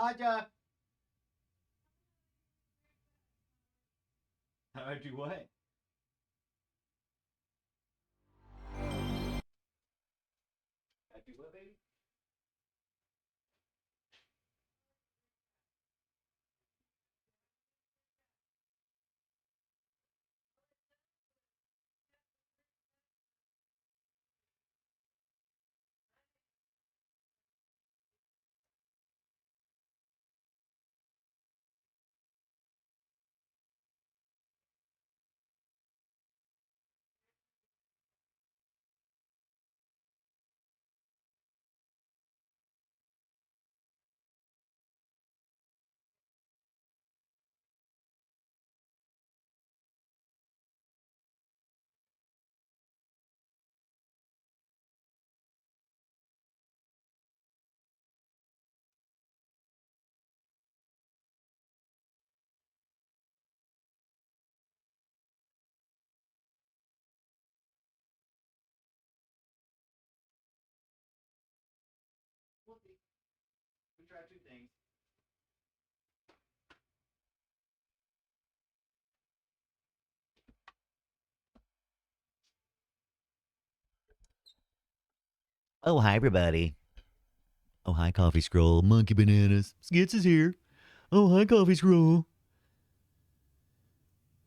Aja. How'd you what? How'd you what, baby? We'll see. We try two things. Oh, hi, everybody. Oh, hi, Coffee Scroll. Monkey Bananas. Skits is here. Oh, hi, Coffee Scroll.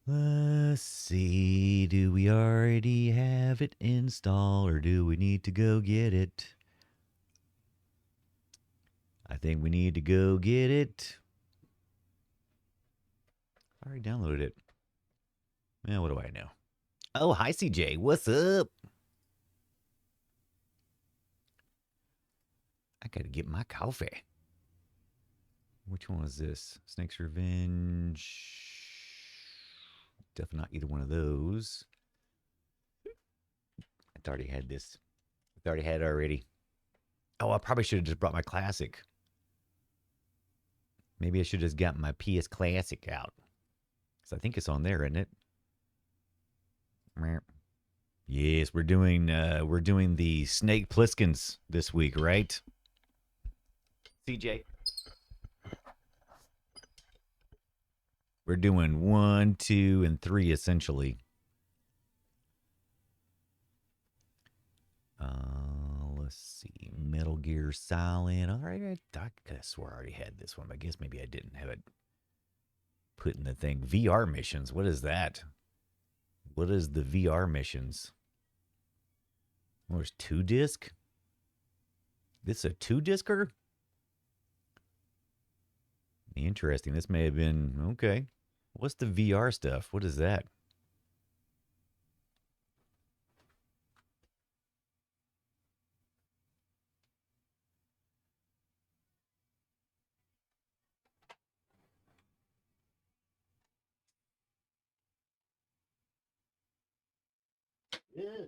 Let's see. Do we already have it installed or do we need to go get it? I think we need to go get it. I already downloaded it. Yeah, what do I know? Oh, hi, CJ. What's up? I gotta get my coffee. Which one is this? Snake's Revenge. Definitely not either one of those. I already had this. I already had it already. Oh, I probably should have just brought my classic. Maybe I should have just got my PS Classic out. Because I think it's on there, isn't it? Yes, we're doing the Snake Plisskens this week, right? CJ. We're doing 1, 2, and 3 essentially. Let's see. Metal Gear Solid. All right, I could have swore I already had this one, but I guess maybe I didn't have it put in the thing. VR missions. What is that? What is the VR missions? Oh, there's 2-disc? This is a 2-discer? Interesting. This may have been okay. What's the VR stuff? What is that? Yeah.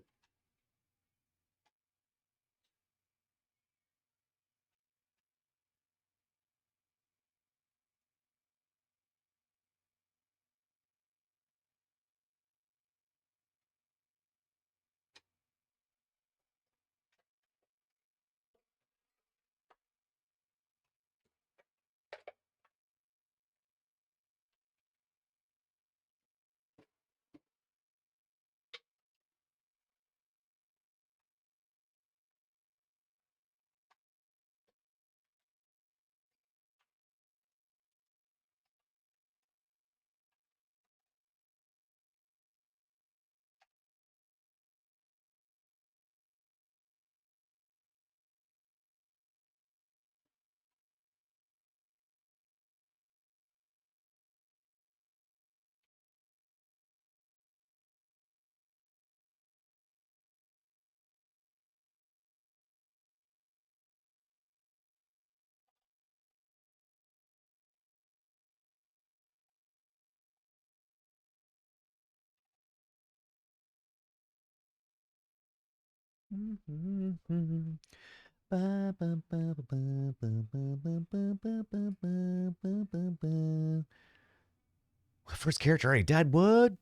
First character already died. What?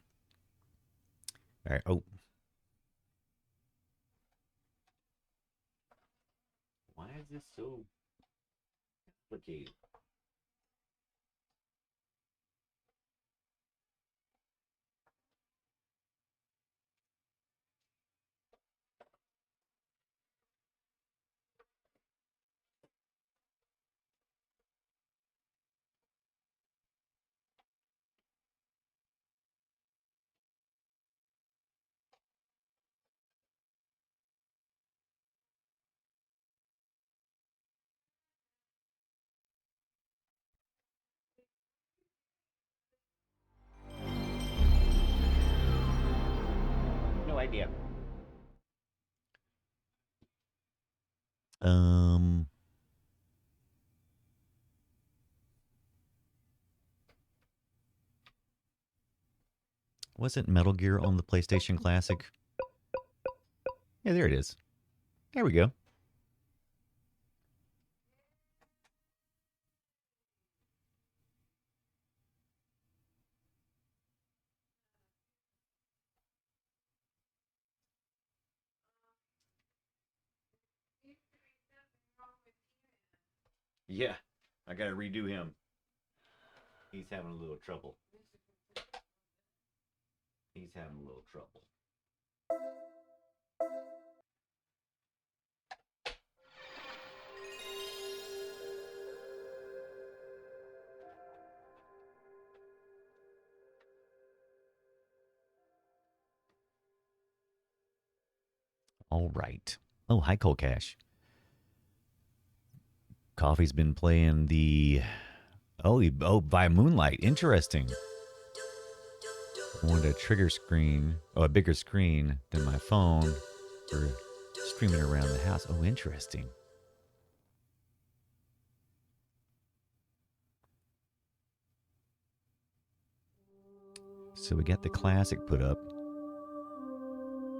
All right. Oh. Why is this so complicated? idea. Um, wasn't Metal Gear on the PlayStation Classic? Yeah, there it is. There we go. Yeah, I gotta redo him. He's having a little trouble. He's having a little trouble. All right. Oh, hi, Cold Cash. Coffee's been playing the by Moonlight. Interesting. I wanted a trigger screen, a bigger screen than my phone for streaming around the house. Oh, interesting. So we got the classic put up.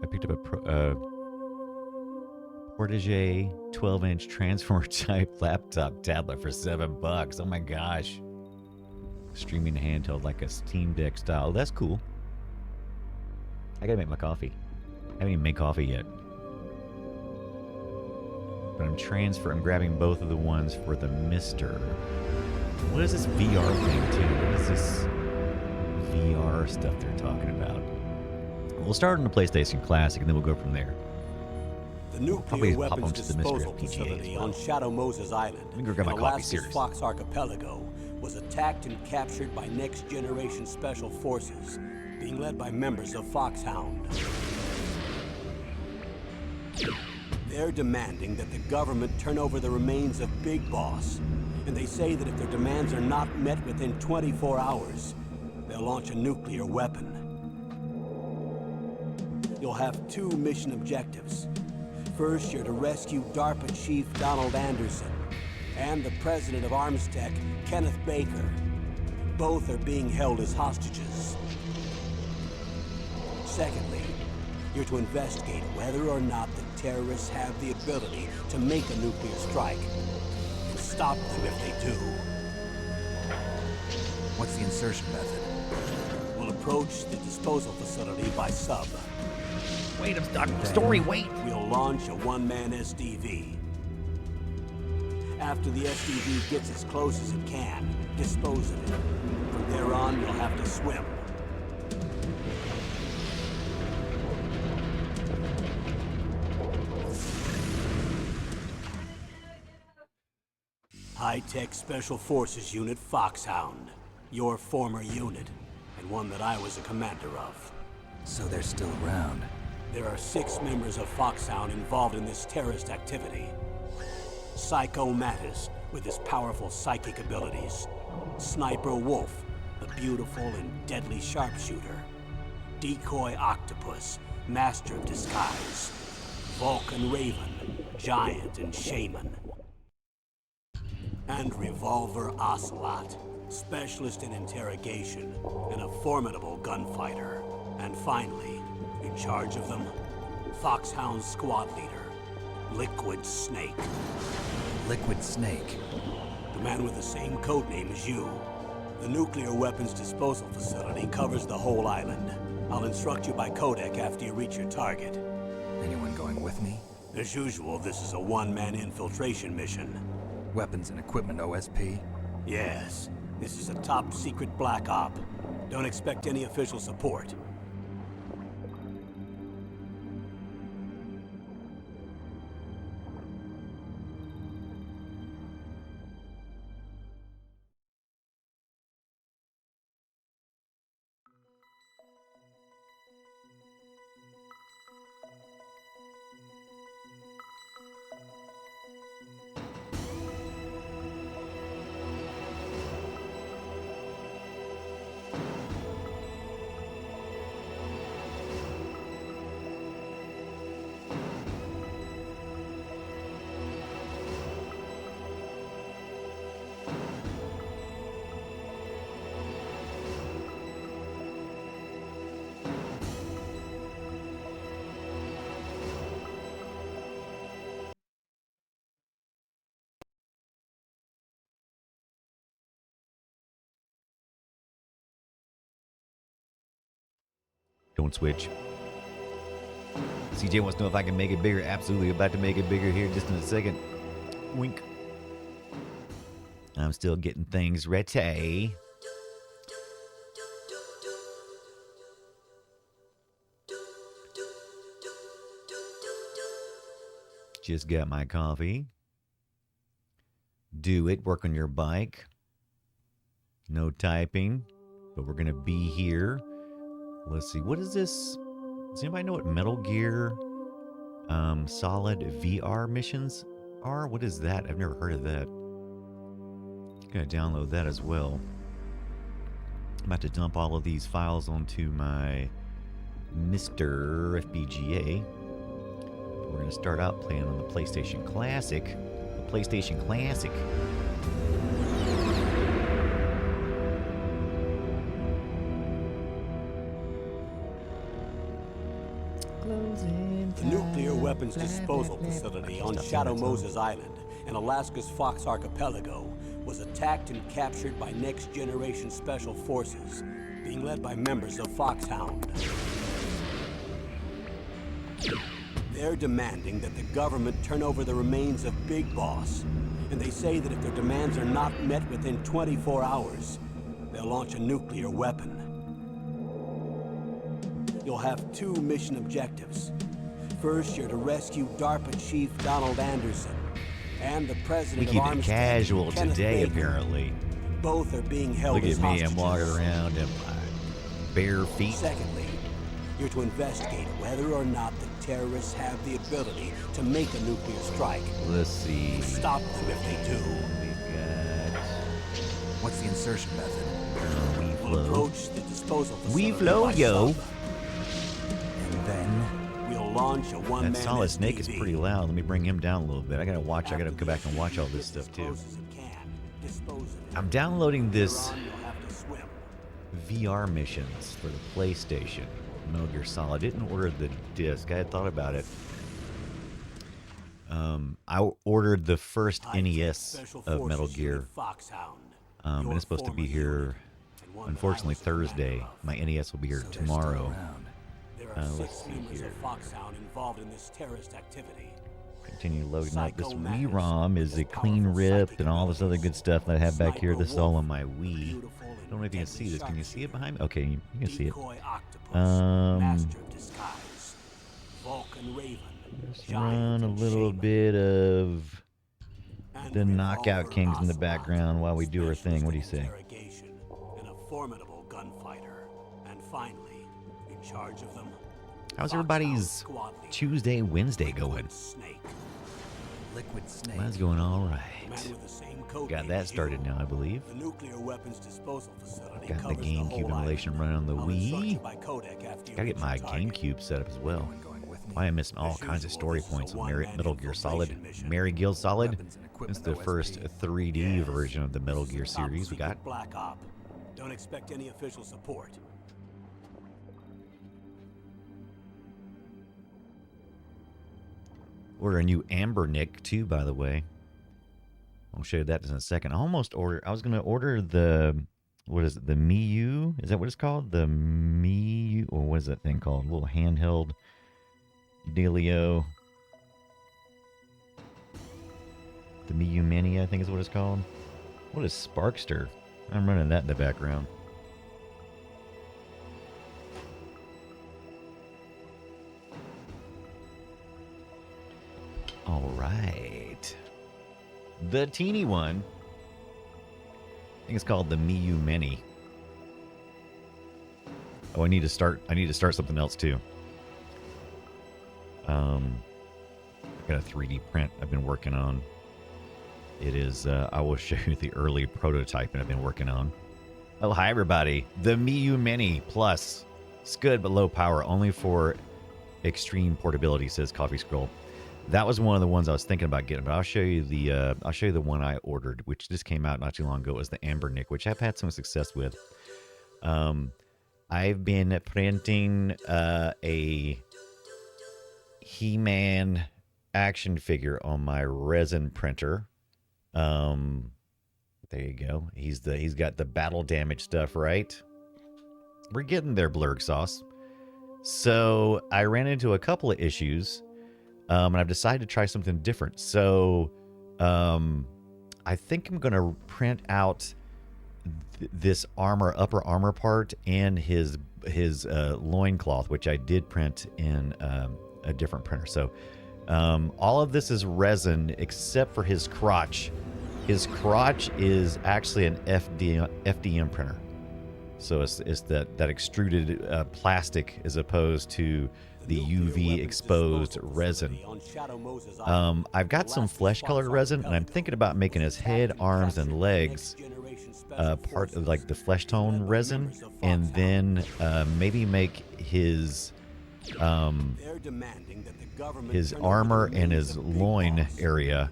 I picked up a Portage 12-inch transformer type laptop tablet for $7. Oh my gosh. Streaming handheld like a Steam Deck style. That's cool. I gotta make my coffee. I haven't even made coffee yet. But I'm grabbing both of the ones for the MiSTer. What is this VR thing too? What is this VR stuff they're talking about? We'll start on the PlayStation Classic and then we'll go from there. The nuclear weapons disposal facility on Shadow Moses Island in Alaska's Fox Archipelago was attacked and captured by next-generation special forces, being led by members of Foxhound. They're demanding that the government turn over the remains of Big Boss, and they say that if their demands are not met within 24 hours, they'll launch a nuclear weapon. You'll have two mission objectives. First, you're to rescue DARPA Chief Donald Anderson and the president of Armstech, Kenneth Baker. Both are being held as hostages. Secondly, you're to investigate whether or not the terrorists have the ability to make a nuclear strike and stop them if they do. What's the insertion method? We'll approach the disposal facility by sub. Wait, I'm stuck. Story, wait. We'll launch a one-man SDV. After the SDV gets as close as it can, dispose of it. From there on, you'll have to swim. High-Tech Special Forces Unit Foxhound. Your former unit, and one that I was a commander of. So they're still around. There are 6 members of Foxhound involved in this terrorist activity. Psycho Mattis, with his powerful psychic abilities. Sniper Wolf, the beautiful and deadly sharpshooter. Decoy Octopus, master of disguise. Vulcan Raven, giant and shaman. And Revolver Ocelot, specialist in interrogation and a formidable gunfighter. And finally, in charge of them, Foxhound's squad leader, Liquid Snake. Liquid Snake? The man with the same codename as you. The nuclear weapons disposal facility covers the whole island. I'll instruct you by codec after you reach your target. Anyone going with me? As usual, this is a one-man infiltration mission. Weapons and equipment OSP? Yes. This is a top-secret black op. Don't expect any official support. Don't switch. CJ wants to know if I can make it bigger. Absolutely, about to make it bigger here just in a second. Wink. I'm still getting things ready. Just got my coffee. Do it. Work on your bike. No typing. But we're going to be here. Let's see. What is this? Does anybody know what Metal Gear Solid VR missions are? What is that? I've never heard of that. I'm going to download that as well. I'm about to dump all of these files onto my MiSTer FPGA. We're going to start out playing on the PlayStation Classic. The PlayStation Classic. The nuclear weapons disposal facility on Shadow Moses Island in Alaska's Fox Archipelago was attacked and captured by next-generation special forces, being led by members of Foxhound. They're demanding that the government turn over the remains of Big Boss, and they say that if their demands are not met within 24 hours, they'll launch a nuclear weapon. You'll have two mission objectives. First, you're to rescue DARPA Chief Donald Anderson and the president We of keep it Armstead, casual Kenneth today, Baker. apparently. Both are being held Look as at me, I'm hostages. walking around in my bare feet. Secondly, you're to investigate whether or not the terrorists have the ability to make a nuclear strike. Let's see. Stop them if they do. We've got What's the insertion method? Weave We'll Low. approach the disposal facility Weave Low, by yo. sub. And then We'll launch a one-man That Solid Snake is SPV. pretty loud. Let me bring him down a little bit. I gotta go back and watch all this stuff too. I'm downloading this VR missions for the PlayStation. Metal Gear Solid. I didn't order the disc. I had thought about it. I ordered the first NES of Metal Gear. And it's supposed to be here, unfortunately, Thursday. My NES will be here so they're tomorrow. still around. There are Let's 6 see members here. of Foxhound involved in this terrorist activity. Continue loading up. This Psycho Wii Matters ROM is is a clean powerful rip psychic and all this other good stuff that I have back here. Sniper This is all Wolf, on my Wii. beautiful I don't know if you can see this. Can you see it sharpshooter, behind me? Okay, you can see it. Decoy octopus, Um, master of disguise, Vulcan Raven, Just giant run a and little shaman, bit of and the Knockout Revolver Kings in the Ocelot, background while we do our thing. What do you say? interrogation, and a formidable gunfighter. And finally, in charge of them, How's Foxhound everybody's squad leader, Tuesday, Wednesday going? Snake. Liquid Snake. Mine's going all The right. man with the same code Got name that as started you. now, I believe. The nuclear weapons disposal facility Got the covers GameCube whole emulation island. running on the I'll instruct you Wii. by codec after you Gotta get reach my your target. GameCube set up as well. Anyone going with me? Why am missing all As kinds of usual, story this is a points on one-man Metal Gear Solid. infiltration mission. Mary Gill Solid. Weapons and It's equipment the first OSP. 3D Yes. version of the Metal Gear This is a top series we got. secret Black Op. Don't expect any official support. Order a new Amber Nick too, by the way. I'll show you that in a second. I was gonna order the, what is it? The Miu? Is that what it's called? The Miu, or what is that thing called? A little handheld dealio. The Miu Mini, I think is what it's called. What is Sparkster? I'm running that in the background. All right. The teeny one. I think it's called the Miu Mini. Oh, I need to start something else too. I got a 3D print I've been working on. It is I will show you the early prototyping I've been working on. Oh, hi everybody. The Miu Mini Plus. It's good but low power, only for extreme portability, says Coffee Scroll. That was one of the ones I was thinking about getting, but I'll show you the one I ordered, which just came out not too long ago. It was the Amber Nick, which I've had some success with. I've been printing a He-Man action figure on my resin printer. There you go. He's got the battle damage stuff, right? We're getting there, Blurg Sauce. So I ran into a couple of issues, and I've decided to try something different. So I think I'm going to print out this upper armor part, and his loincloth, which I did print in a different printer. So all of this is resin except for his crotch. His crotch is actually an FDM printer. So it's that extruded plastic as opposed to the UV exposed resin. I've got some flesh colored resin, and I'm thinking about making his head, arms, and legs part of like the flesh tone resin, and then maybe make his armor and his loin area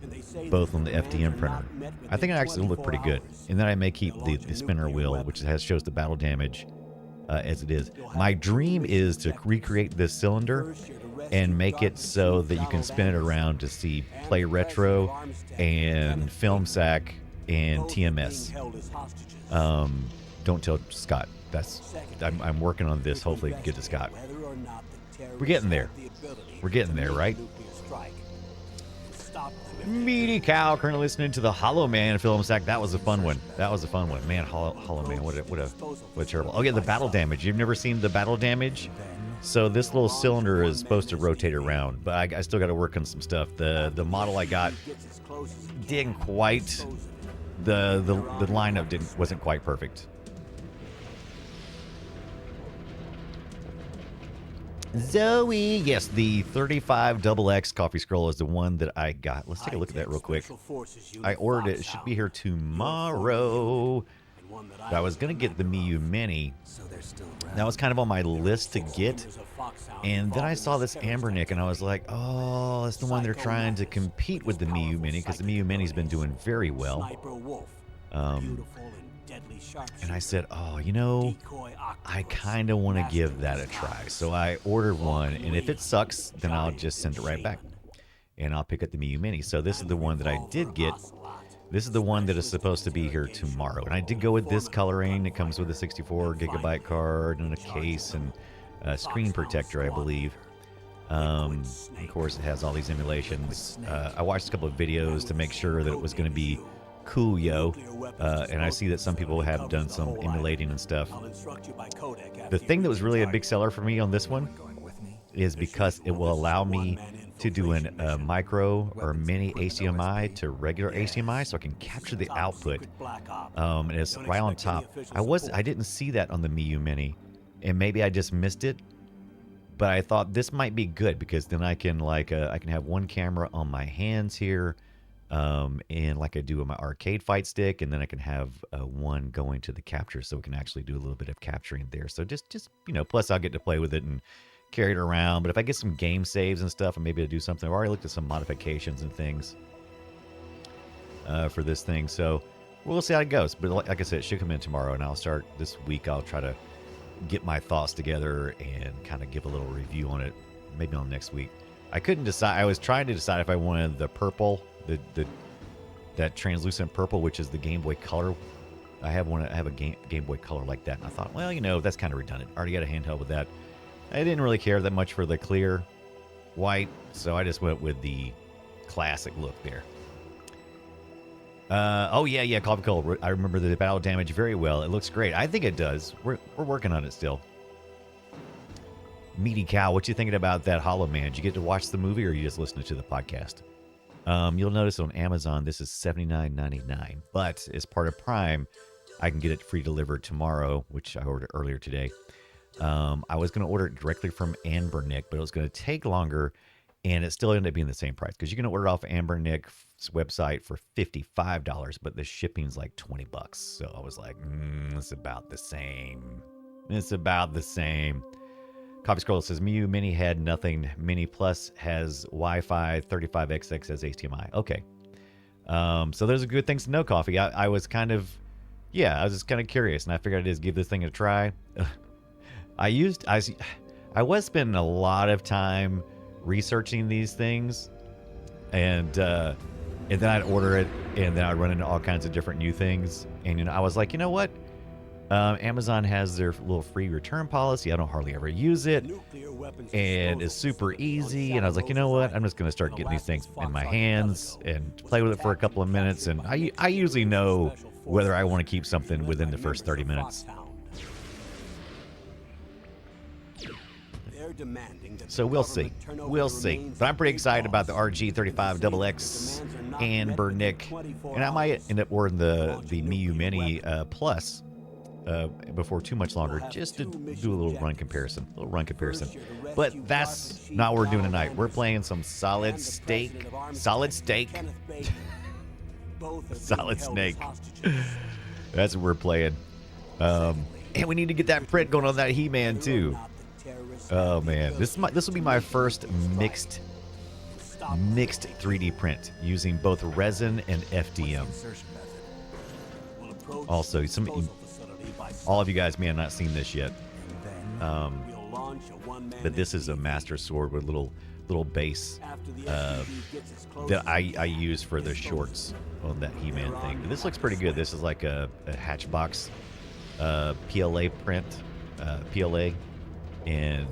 both on the FDM printer. I think it actually look pretty good. And then I may keep the spinner wheel, which shows the battle damage as it is. My dream is to recreate this cylinder and make it so that you can spin it around to see Play Retro and Film Sack and TMS. Don't tell Scott. I'm working on this. Hopefully, get to Scott. We're getting there. We're getting there, right? Meaty Cow currently listening to the Hollow Man Film Sack. That was a fun one. Man, Hollow Man, what a terrible. Oh yeah, the battle damage. You've never seen the battle damage? So this little cylinder is supposed to rotate around, but I still got to work on some stuff. The model I got didn't quite. The lineup wasn't quite perfect. Zoe, yes, the 35XX coffee scroll is the one that I got. Let's take a look at that real quick. I ordered it. It should be here tomorrow. But I was going to get the Miyu Mini. That was kind of on my list to get. And then I saw this Ambernick, and I was like, oh, that's the one they're trying to compete with the Miyu Mini, because the Miyu Mini's been doing very well. And I said, oh, I kind of want to give that a try. So I ordered one, and if it sucks, then I'll just send it right back. And I'll pick up the Miyu Mini. So this is the one that I did get. This is the one that is supposed to be here tomorrow. And I did go with this coloring. It comes with a 64 gigabyte card and a case and a screen protector, I believe. Of course, it has all these emulations. I watched a couple of videos to make sure that it was going to be cool, and I see that some people have done some emulating and stuff. The thing that was really a big seller for me on this one is because it will allow me to do a micro or mini HDMI to regular HDMI, so I can capture the output. And it's right on top. I didn't see that on the Miyu Mini, and maybe I just missed it. But I thought this might be good, because then I can I can have one camera on my hands here. And like I do with my arcade fight stick, and then I can have one going to the capture, so we can actually do a little bit of capturing there. So just plus I'll get to play with it and carry it around. But if I get some game saves and stuff, and maybe I'll do something. I've already looked at some modifications and things for this thing, so we'll see how it goes. But like I said, it should come in tomorrow, and I'll start this week. I'll try to get my thoughts together and kind of give a little review on it, maybe on next week. I couldn't decide. I was trying to decide if I wanted the purple, that translucent purple, which is the Game Boy Color. I have a Game Boy Color like that, and I thought, well, that's kind of redundant. I already got a handheld with that. I didn't really care that much for the clear white, so I just went with the classic look there. Oh yeah, Coffee Cold. I remember the battle damage very well. It looks great. I think it does. We're working on it still. Meaty Cow, what you thinking about that Hollow Man? Did you get to watch the movie, or you just listened to the podcast? You'll notice on Amazon this is $79.99, but as part of Prime, I can get it free delivered tomorrow, which I ordered earlier today. I was going to order it directly from Ambernick, but it was going to take longer, and it still ended up being the same price, because you can order off Ambernick's website for $55, but the shipping's like $20. So I was like, it's about the same. Coffee Scroll says Miyu Mini had nothing. Mini Plus has Wi-Fi. 35XX has HDMI. Okay. So those are good things to know, Coffee. I was kind of, I was just kind of curious, and I figured I'd just give this thing a try. I was spending a lot of time researching these things, and then I'd order it, and then I'd run into all kinds of different new things. And I was like, you know what? Amazon has their little free return policy. I don't hardly ever use it. And it's super easy. And I was like, you know what? I'm just going to start getting these things in my hands and play with it for a couple of minutes. And I usually know whether I want to keep something within the first 30 minutes. So we'll see. We'll see. But I'm pretty excited about the RG35XX Amber Nick. And I might end up ordering the Miu Mini Plus before too much longer, just to do a little run comparison. But that's not what we're doing tonight. We're playing some Solid Snake. Solid Snake. That's what we're playing. And we need to get that print going on that He-Man too. Oh man, this will be my first mixed 3D print using both resin and FDM. Also, all of you guys may have not seen this yet, but this is a Master Sword with a little base that I use for the shorts on that He-Man thing. But this looks pretty good. This is like a Hatchbox PLA print, PLA. And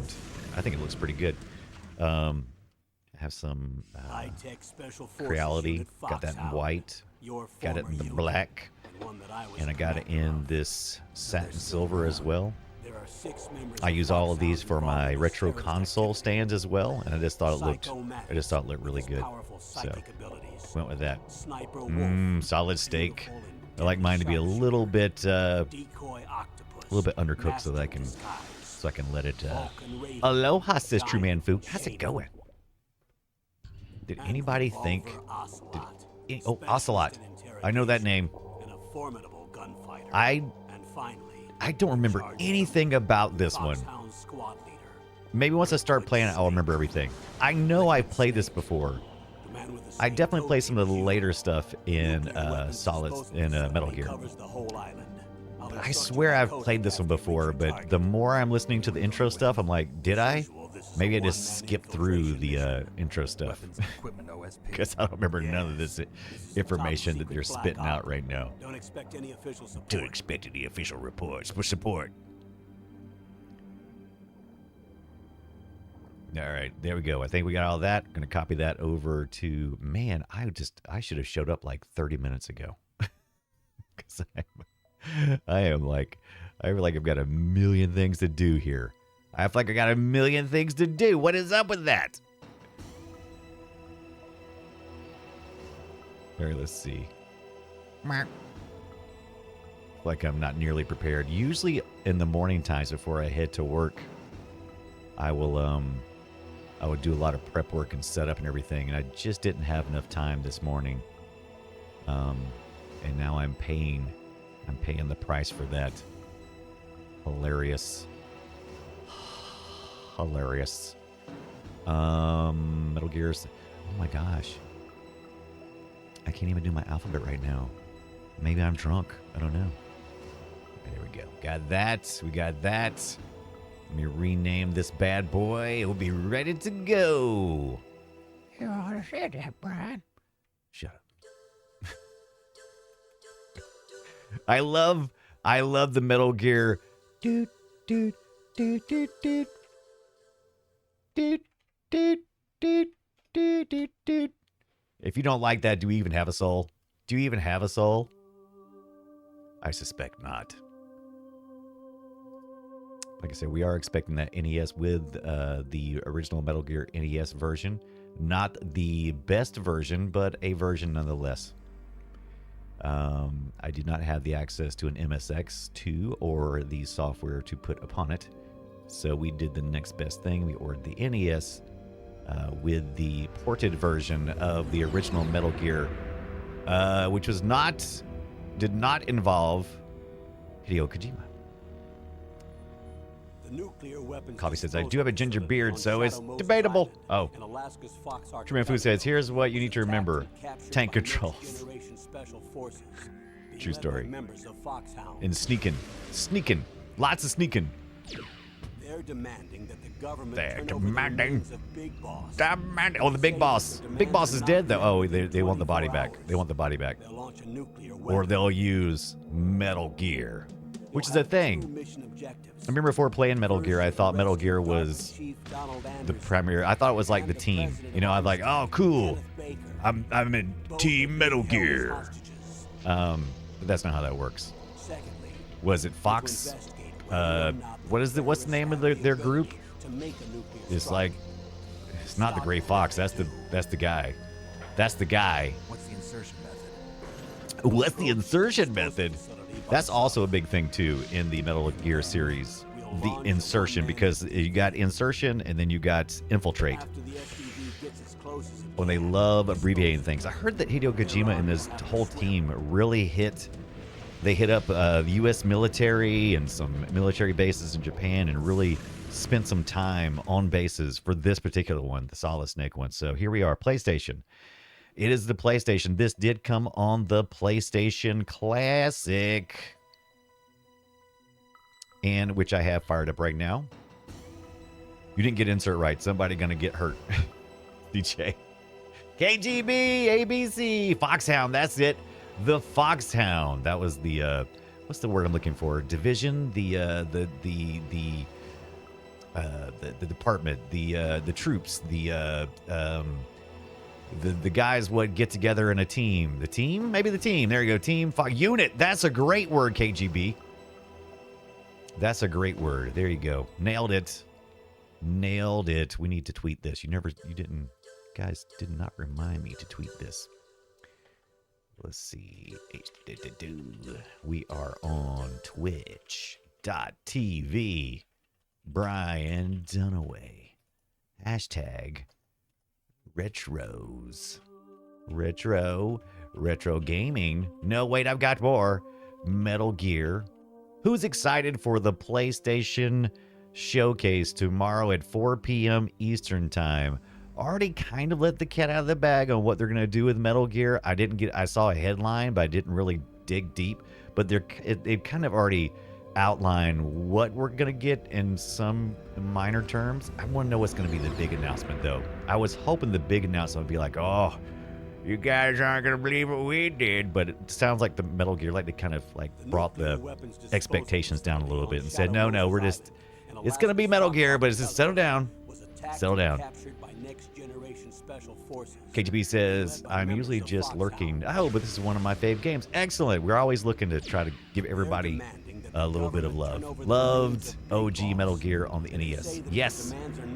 I think it looks pretty good. Have some Creality. Got that in white. Got it in black. And I got it in this satin silver as well. I use all of these for my retro console stands as well. And I just thought it looked really good. So went with that. Solid steak. I like mine to be a little bit undercooked so that I can let it. Aloha, says True Man Fu. How's it going? Did anybody think? Ocelot. I know that name. I don't remember anything about this one. Maybe once I start playing it, I'll remember everything. I know I played this before. I definitely played some of the later stuff in Metal Gear. I swear I've played this one before, but the more I'm listening to the intro stuff, I'm like, did I? Maybe I just skipped through the intro stuff. Because I don't remember none of this information that they're spitting out right now. Don't expect any official reports for support. All right, there we go. I think we got all that. Going to copy that over to... Man, I should have showed up like 30 minutes ago. Because I feel like I've got a million things to do here. I feel like I got a million things to do. What is up with that? All right, let's see. Like I'm not nearly prepared. Usually in the morning times before I head to work, I would do a lot of prep work and setup and everything, and I just didn't have enough time this morning. And now I'm paying the price for that. Hilarious. Metal Gears. Oh my gosh. I can't even do my alphabet right now. Maybe I'm drunk. I don't know. There we go. Got that. We got that. Let me rename this bad boy. It will be ready to go. You ought to say that, Brian. Shut up. I love the Metal Gear. Doot, doot, doot, doot, doot. Doot, doot, doot, doot, doot, doot. If you don't like that, do you even have a soul? Do you even have a soul? I suspect not. Like I said, we are expecting that NES with the original Metal Gear NES version. Not the best version, but a version nonetheless. I did not have the access to an MSX2 or the software to put upon it. So we did the next best thing. We ordered the NES with the ported version of the original Metal Gear, which did not involve Hideo Kojima. Coffee says, I do have a ginger beard, so it's debatable. Oh. Truman Fu says, here's what you need to remember. Tank controls. True story. And sneaking. Lots of sneaking. They're demanding that the government Oh, the big boss. Big boss is dead, though. Oh, they want the body back. They want the body back. Or they'll use Metal Gear. which is a thing. I remember before playing Metal Gear, I thought Metal Gear was the primary. I thought it was like the team. You know, I'm like, oh, cool. I'm in Team Metal Gear. But that's not how that works. Was it Fox? What's the name of their group? It's like, it's not the Gray Fox. That's the guy. That's the guy. What's the insertion method? What's the insertion method? That's also a big thing too in the Metal Gear series. The insertion, because you got insertion and then you got infiltrate. When they love abbreviating things. I heard that Hideo Kojima and his whole team really hit up the U.S. military and some military bases in Japan and really spent some time on bases for this particular one, the Solid Snake one. So here we are, PlayStation. It is the PlayStation. This did come on the PlayStation Classic, and which I have fired up right now. You didn't get insert right. Somebody gonna get hurt. DJ. KGB, ABC, Foxhound. That's it. The Foxhound. That was the what's the word I'm looking for? Division. The department. The troops. The guys would get together in a team. The team? Maybe the team. There you go. Team. Unit. That's a great word, KGB. That's a great word. There you go. Nailed it. Nailed it. We need to tweet this. You didn't, guys did not remind me to tweet this. Let's see. We are on twitch.tv. Brian Dunaway. Hashtag retros. Retro gaming. No, wait, I've got more. Metal Gear. Who's excited for the PlayStation Showcase tomorrow at 4 p.m. Eastern Time? Already kind of let the cat out of the bag on what they're going to do with Metal Gear. I saw a headline, but I didn't really dig deep. But they've kind of already outlined what we're going to get in some minor terms. I want to know what's going to be the big announcement, though. I was hoping the big announcement would be like, oh, you guys aren't going to believe what we did. But it sounds like the Metal Gear, like they kind of like brought the expectations down a little bit and said, no, it's going to be Metal Gear, but it's just settle down. Settle down. KGB says, I'm usually just lurking. Oh, but this is one of my fave games. Excellent. We're always looking to try to give everybody a little bit of love. Loved OG Metal Gear on the NES. Yes.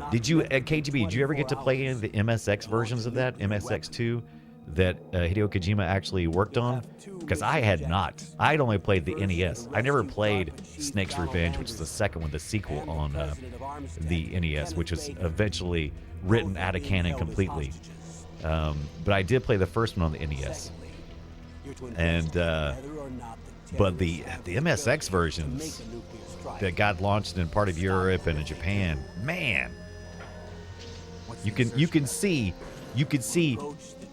Did you, KGB, did you ever get to play any of the MSX versions of that? MSX2 that Hideo Kojima actually worked on? Because I had not. I'd only played the NES. I never played Snake's Revenge, which is the second one, the sequel on the NES, which was eventually written out of canon completely. But I did play the first one on the NES. And but the MSX versions that got launched in part of Europe and in Japan, man, you can see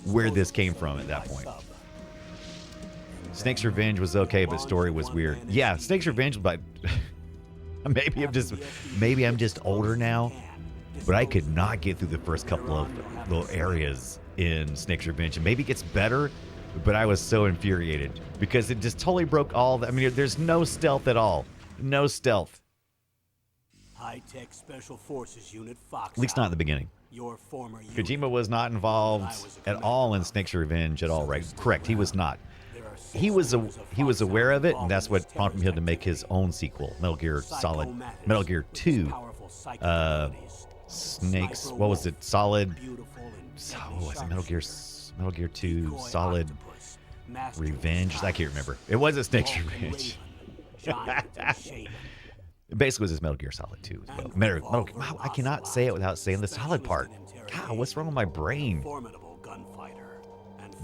where this came from at that point. Snake's Revenge was okay, but story was weird. Yeah, Snake's Revenge, but maybe I'm just older now, but I could not get through the first couple of little areas in Snake's Revenge. And maybe it gets better, but I was so infuriated because it just totally broke all the, I mean, there's no stealth at all. No stealth. High-tech Special Forces Unit Fox. At least not in the beginning. Your former Kojima was not involved at all in Snake's Revenge at all, right? Correct, he was not. He was aware of it, and that's what prompted him to make his own sequel, Metal Gear 2. Snake's, what was it? Metal Gear 2 Solid Revenge. I can't remember. It wasn't Snake's Revenge. Basically, it was just Metal Gear Solid 2 as well. Wow, I cannot say it without saying the solid part. God, what's wrong with my brain?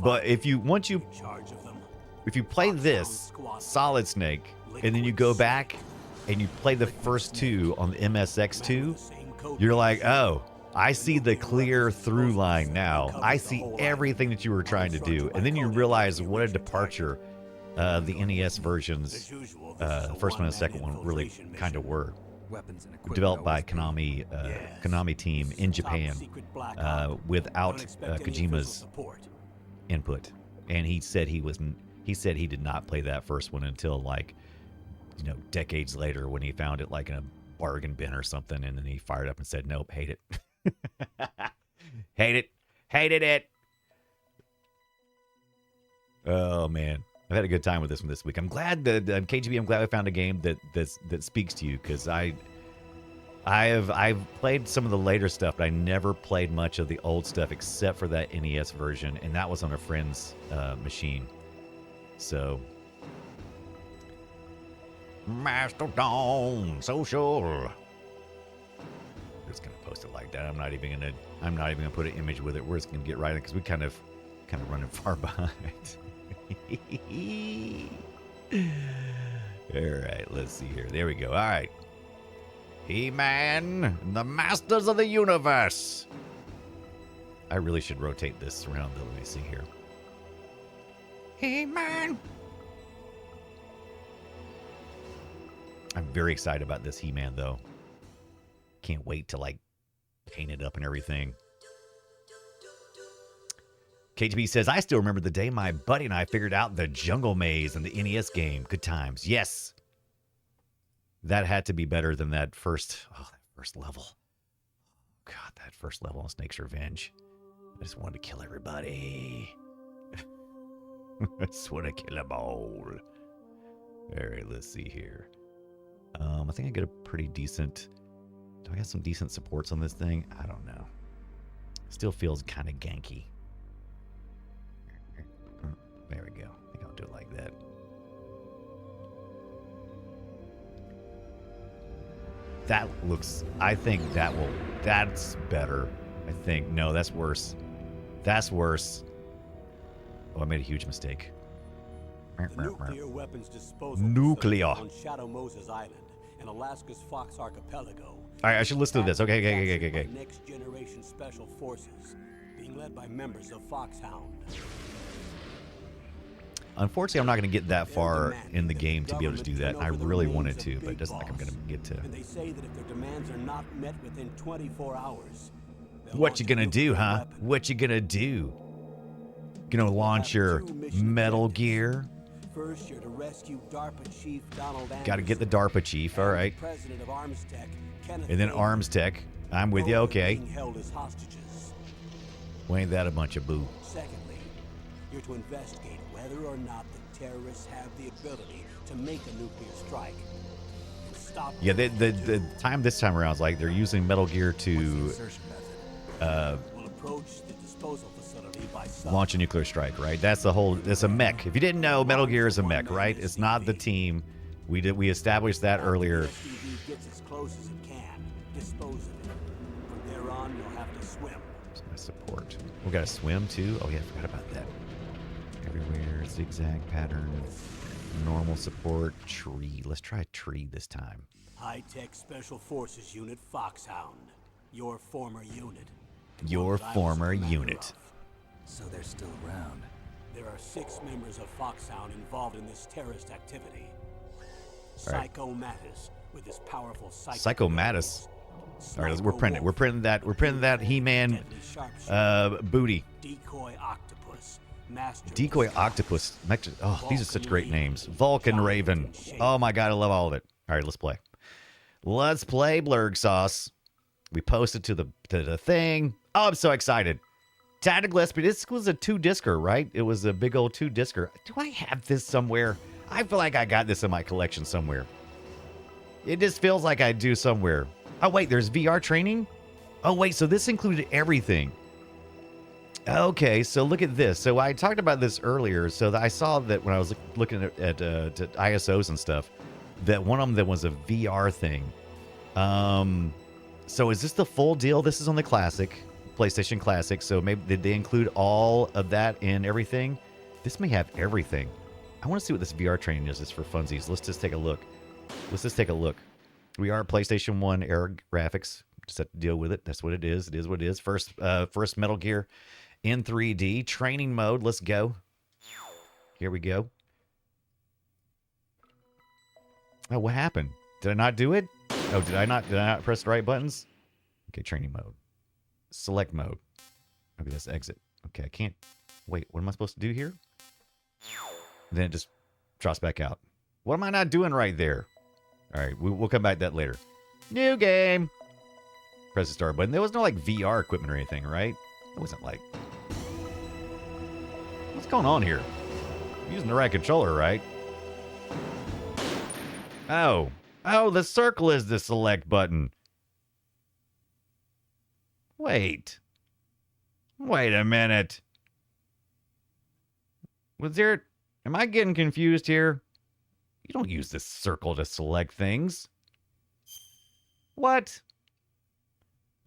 But if you play this Solid Snake and then you go back and you play the first two on the MSX2, you're like, oh, I see the clear through line now. I see everything that you were trying to do. And then you realize what a departure the NES versions, the first one and the second one, really kind of were. Developed by Konami team in Japan without Kojima's input. And he said he did not play that first one until like you know, decades later when he found it like in a bargain bin or something, and then he fired up and said, "Nope, hate it, hate it, hated it." Oh man, I've had a good time with this one this week. I'm glad that KGB. I'm glad I found a game that speaks to you, because I've played some of the later stuff, but I never played much of the old stuff except for that NES version, and that was on a friend's machine. So, Mastodon Social. Just gonna post it like that. I'm not even gonna put an image with it. We're just gonna get right in, because we kind of running far behind. All right, let's see here. There we go. All right. He-Man, the Masters of the Universe. I really should rotate this around, though. Let me see here. He-Man. I'm very excited about this He-Man, though. Can't wait to, like, paint it up and everything. KGB says, I still remember the day my buddy and I figured out the jungle maze in the NES game. Good times. Yes. That had to be better than that first level. God, that first level on Snake's Revenge. I just wanted to kill everybody. I just want to kill them all. All right, let's see here. I think I get a pretty decent... Do I have some decent supports on this thing? I don't know. Still feels kind of ganky. There we go. I think I'll do it like that. That looks... I think that will... That's better. I think. No, that's worse. That's worse. Oh, I made a huge mistake. The nuclear weapons disposal Nuclear. on Shadow Moses Island in Alaska's Fox Archipelago. All right, I should listen to this. Okay. Next generation special forces being led by members of Foxhound. Unfortunately, I'm not going to get that far in the game to be able to do that. I really wanted to, but it doesn't like I'm going to get to. And they say that if their demands are not met within 24 hours, what you going to do, huh? What you going to do? Gonna launch your Metal Gear? First, you're to rescue DARPA Chief Donald Anderson. Got to get the DARPA chief, all right. President of ArmsTech, Kenneth And then Baker. ArmsTech. I'm with you, okay. Being held as hostages. Well, ain't that a bunch of boo? Secondly, you're to investigate whether or not the terrorists have the ability to make a nuclear strike. And stop. Yeah, the time this time around is like they're using Metal Gear to Insertion method. will approach the disposal facility by sub. launch a nuclear strike, right? That's the whole. It's a mech. If you didn't know, Metal Gear is a mech, right? It's not the team. We established that earlier. The SUV gets as close as it can. Dispose of it. From there on, you'll have to swim. Where's my support? We got to swim too. Oh yeah, I forgot about that. Everywhere, zigzag pattern, normal support, tree. Let's try tree this time. High-tech Special Forces Unit Foxhound. Your former unit. Your One that I was former commander unit. of. So they're still around. There are 6 members of Foxhound involved in this terrorist activity. All right. Psycho Mattis, with his powerful psychic Psycho Mattis. abilities. All right, we're printing it. We're printing that. We're printing that He-Man Deadly sharpshooter. booty. Decoy Octopus. Master Decoy of Octopus. Oh, these are such great names. Vulcan Raven. Oh my god, I love all of it. All right, let's play. Let's play Blurg Sauce. We posted to the thing. Oh, I'm so excited. Tactical SP. This was a 2-discer, right? It was a big old 2-discer. Do I have this somewhere? I feel like I got this in my collection somewhere. It just feels like I do somewhere. Oh, wait, there's VR training? Oh, wait, so this included everything. Okay, so look at this. So I talked about this earlier. So I saw that when I was looking at ISOs and stuff, that one of them that was a VR thing. So is this the full deal? This is on the Classic, PlayStation Classic. So maybe did they include all of that in everything? This may have everything. I want to see what this VR training is just for funsies. Let's just take a look. We are PlayStation 1 era graphics. Just have to deal with it. That's what it is. It is what it is. First Metal Gear in 3D. Training mode. Let's go. Here we go. Oh, what happened? Did I not do it? Oh, did I not press the right buttons? Okay, training mode. Select mode. Okay, let's exit. Okay, I can't. Wait, what am I supposed to do here? Then it just drops back out. What am I not doing right there? All right, we'll come back to that later. New game. Press the start button. There was no like VR equipment or anything, right? It wasn't like... What's going on here? I'm using the right controller, right? Oh. Oh, the circle is the select button. Wait. Wait a minute. Was there... Am I getting confused here? You don't use the circle to select things. What?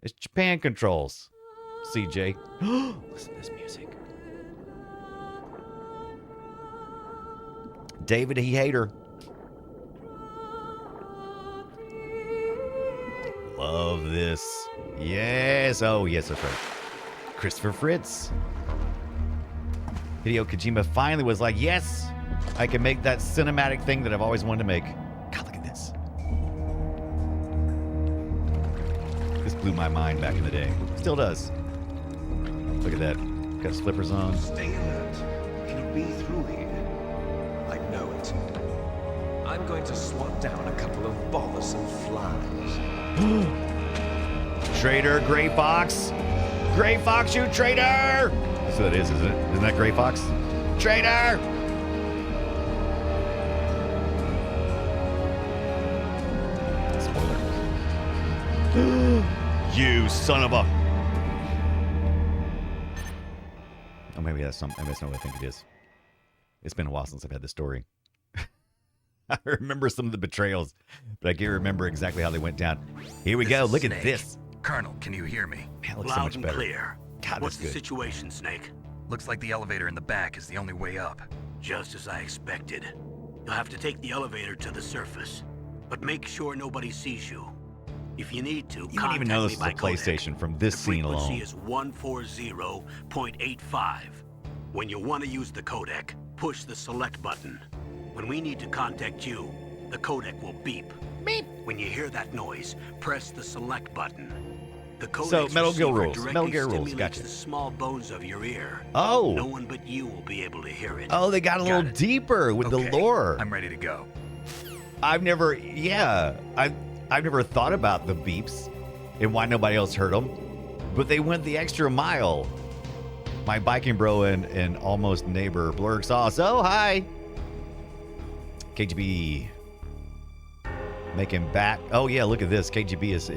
It's Japan controls. CJ. Listen to this music. David E. Hayter. Love this. Yes. Oh, yes, that's right. Christopher Fritz. Hideo Kojima finally was like, yes, I can make that cinematic thing that I've always wanted to make. God, look at this. This blew my mind back in the day. Still does. Look at that. Got his flippers on. Stay alert. It'll be through here. I know it. I'm going to swat down a couple of bothersome flies. Traitor, Gray Fox. Gray Fox, you traitor! That's what it is, isn't it? Isn't that Gray Fox? Traitor! Spoiler. You son of a... Oh, maybe that's not what I think it is. It's been a while since I've had this story. I remember some of the betrayals, but I can't remember exactly how they went down. Here we go. Look at this. Colonel, can you hear me? Man, it looks so Loud much and better. clear. God, What's that's the good. situation, Snake? Looks like the elevator in the back is the only way up. Just as I expected. You'll have to take the elevator to the surface, but make sure nobody sees you. If you need to, You wouldn't even know this is a PlayStation from this scene alone. The frequency is 140.85. When you want to use the codec, push the select button. When we need to contact you, the codec will beep. Beep. When you hear that noise, press the select button. The codec's So, Metal Gear receiver rules. directly Metal Gear rules. stimulates Gotcha. the small bones of your ear. Oh. No one but you will be able to hear it. Oh, they got a little it. deeper with Okay, the lore. I'm ready to go. I've never thought about the beeps and why nobody else heard them, but they went the extra mile. My biking bro and almost neighbor Blurg saw us. Oh, hi. KGB making back. Oh yeah, look at this. KGB is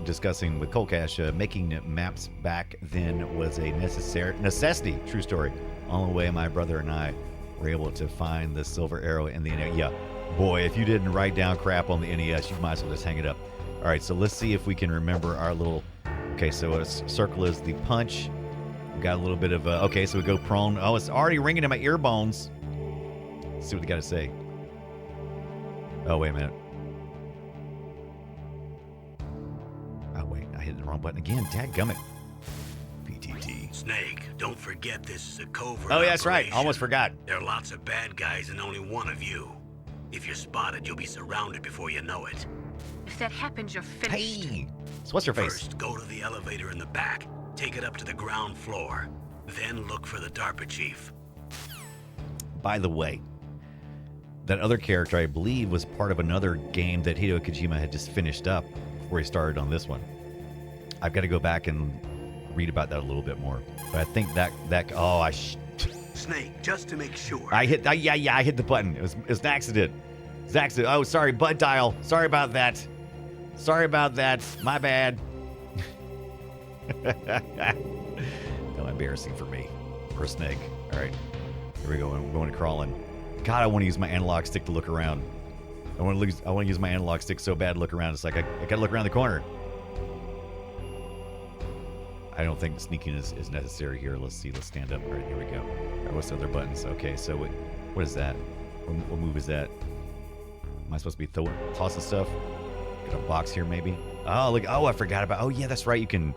discussing with Colcash making maps back then was a necessity. True story. On the way, my brother and I were able to find the silver arrow in the NES. Yeah, boy, if you didn't write down crap on the NES, you might as well just hang it up. All right, so let's see if we can remember our little. Okay, so a circle is the punch. We got a little bit of okay, so we go prone. Oh, it's already ringing in my ear bones. Let's see what they got to say. Oh, wait a minute. Oh, wait, I hit the wrong button again. Dadgummit. PTT. Snake, don't forget this is a covert Oh, yeah, that's right. operation. Almost forgot. There are lots of bad guys and only one of you. If you're spotted, you'll be surrounded before you know it. If that happens, you're finished. Hey, so what's your face? First, go to the elevator in the back. Take it up to the ground floor. Then look for the DARPA chief. By the way, that other character, I believe, was part of another game that Hideo Kojima had just finished up before he started on this one. I've got to go back and read about that a little bit more. But I think Snake, just to make sure. I hit the button. It was an accident. It's an accident. Oh, sorry, butt dial. Sorry about that. My bad. No, embarrassing for me. For a snake. All right. Here we go. I'm going to crawling. God, I want to use my analog stick to look around. I want to use my analog stick so bad to look around. It's like I got to look around the corner. I don't think sneaking is necessary here. Let's see. Let's stand up. All right, here we go. All right, what's the other buttons? Okay, so what is that? What move is that? Am I supposed to be tossing stuff? Got a box here, maybe? Oh, look. Oh, I forgot about. Oh, yeah, that's right. You can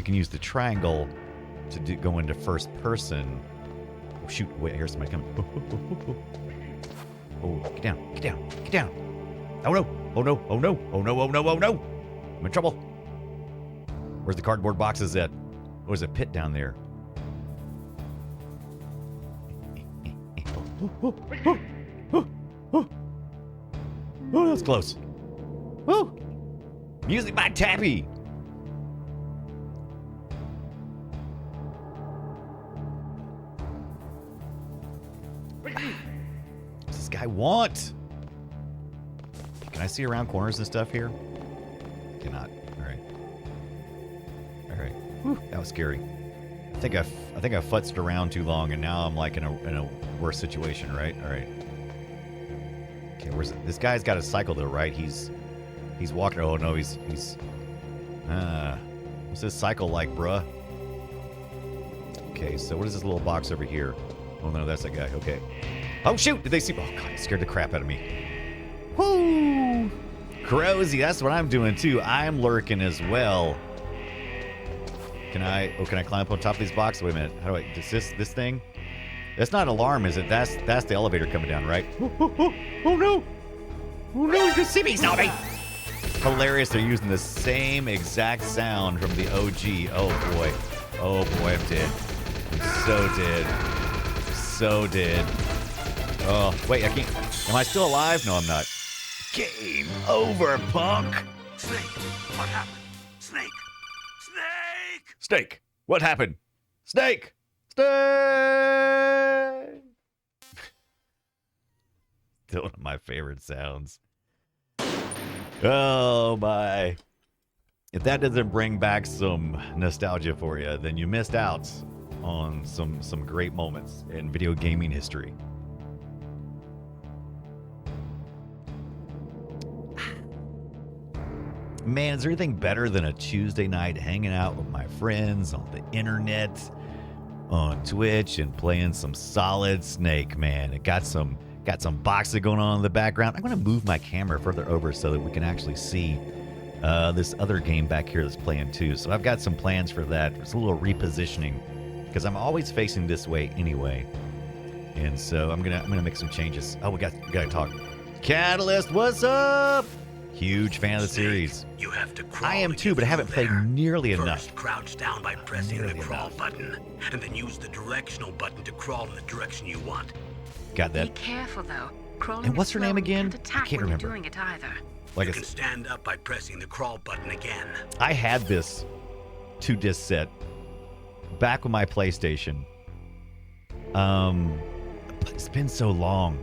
use the triangle to go into first person. Oh, shoot. Wait, here's somebody coming. Oh, get down. Oh, no. I'm in trouble. Where's the cardboard boxes at? Oh, there's a pit down there. Oh, that was close. Woo! Music by Tappy. What's this guy want? Can I see around corners and stuff here? Cannot. All right. All right. Whew, that was scary. I think I futzed around too long, and now I'm like in a worse situation, right? All right. Okay, where's it? This guy's got a cycle though, right? He's walking. Oh no, he's. What's this cycle like, bruh? Okay, so what is this little box over here? Oh no, that's that guy. Okay. Oh shoot! Did they see? Oh god, it scared the crap out of me. Whoo! Crowsy, that's what I'm doing too. I'm lurking as well. Can I climb up on top of these boxes? Wait a minute. How do I? Is this thing? That's not an alarm, is it? That's the elevator coming down, right? Oh no! Oh no! He's gonna see me! He's not me! Hilarious. They're using the same exact sound from the OG. Oh boy. Oh boy, I'm dead. I'm so dead. So dead. Oh wait, I can't. Am I still alive? No, I'm not. Game over, punk. Snake, what happened? Snake! Snake! Snake, what happened? Snake! Snake! Still one of my favorite sounds. Oh my. If that doesn't bring back some nostalgia for you, then you missed out on some great moments in video gaming history. Man, is there anything better than a Tuesday night hanging out with my friends on the internet, on Twitch, and playing some solid Snake, man? It got some boxing going on in the background. I'm going to move my camera further over so that we can actually see this other game back here that's playing too. So I've got some plans for that. It's a little repositioning because I'm always facing this way anyway. And so I'm gonna make some changes. Oh, we gotta talk. Catalyst, what's up? Huge fan of the series. You have to crawl. I am to too, get but I haven't through played there. nearly First, enough. crouch down by pressing Nearly the crawl enough. button, and then use the directional button to crawl in the direction you want. Got Be that. careful though. Crawling And what's is her slow name and you again? can't I attack can't when remember. You're doing it either. Like I You can said, stand up by pressing the crawl button again. I had this 2-disc set back with my PlayStation. But it's been so long.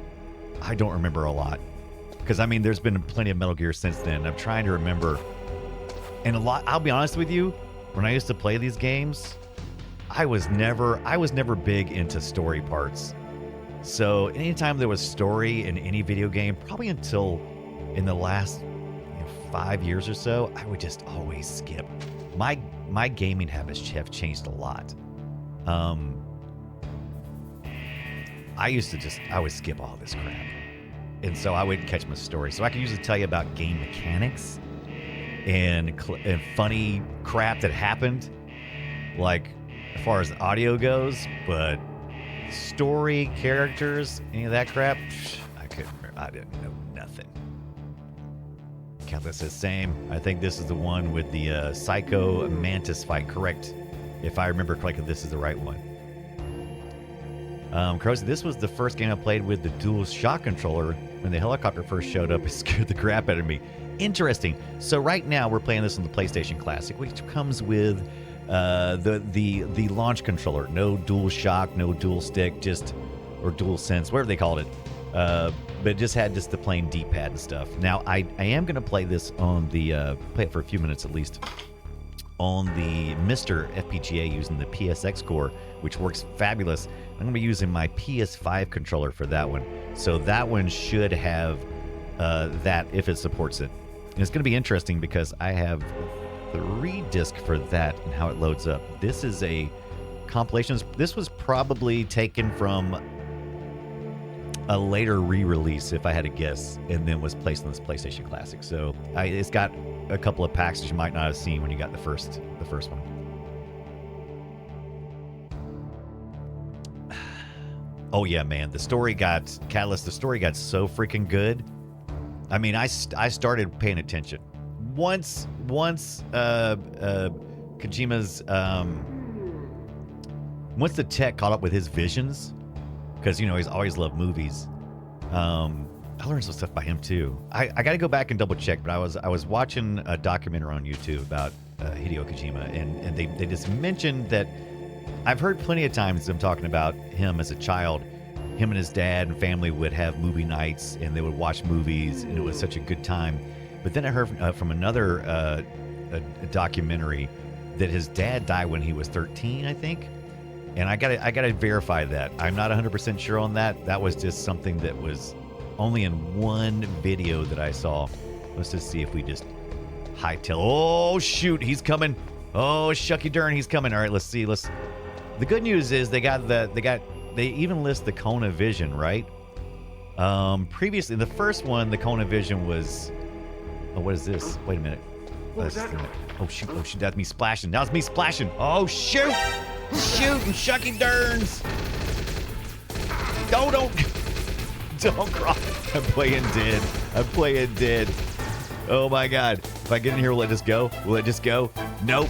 I don't remember a lot. Because, I mean, there's been plenty of Metal Gear since then. I'm trying to remember. And a lot, I'll be honest with you, when I used to play these games, I was never big into story parts. So anytime there was story in any video game, probably until in the last 5 years or so, I would just always skip. My gaming habits have changed a lot. I would skip all this crap. And so I wouldn't catch my story. So I can usually tell you about game mechanics and funny crap that happened, like as far as audio goes, but story, characters, any of that crap, I couldn't remember. I didn't know nothing. Count says same. I think this is the one with the Psycho Mantis fight, correct? If I remember correctly, this is the right one. Crows, this was the first game I played with the dual shock controller. When the helicopter first showed up, it scared the crap out of me. Interesting. So right now we're playing this on the PlayStation Classic, which comes with the launch controller. No dual shock, no dual stick, or dual sense, whatever they called it. But it just had the plain D-pad and stuff. Now I am going to play this on the play it for a few minutes at least on the MiSTer FPGA using the PSX core, which works fabulous. I'm going to be using my PS5 controller for that one. So that one should have that if it supports it. And it's going to be interesting because I have 3 discs for that and how it loads up. This is a compilation. This was probably taken from a later re-release, if I had to guess, and then was placed on this PlayStation Classic. So it's got a couple of packs that you might not have seen when you got the first one. Oh yeah, man, the story got so freaking good. I mean, I started paying attention once Kojima's once the tech caught up with his visions, because he's always loved movies. I learned some stuff by him too. I got to go back and double check, but I was watching a documentary on YouTube about Hideo Kojima, and they just mentioned that I've heard plenty of times them talking about him as a child. Him and his dad and family would have movie nights, and they would watch movies, and it was such a good time. But then I heard from another a documentary that his dad died when he was 13, I think. And I gotta verify that. I'm not 100% sure on that. That was just something that was only in one video that I saw. Let's just see if we just hightail. Oh shoot, he's coming. Oh shucky darn, he's coming. All right, let's see. The good news is they even list the Kona Vision, right? Previously, the first one, the Kona Vision was. Oh, what is this? Wait a minute. Oh shoot! That's me splashing. That was me splashing. Oh shoot! Shooting shucky darns! Don't cry. I'm playing dead. Oh my god. If I get in here, will it just go? Nope.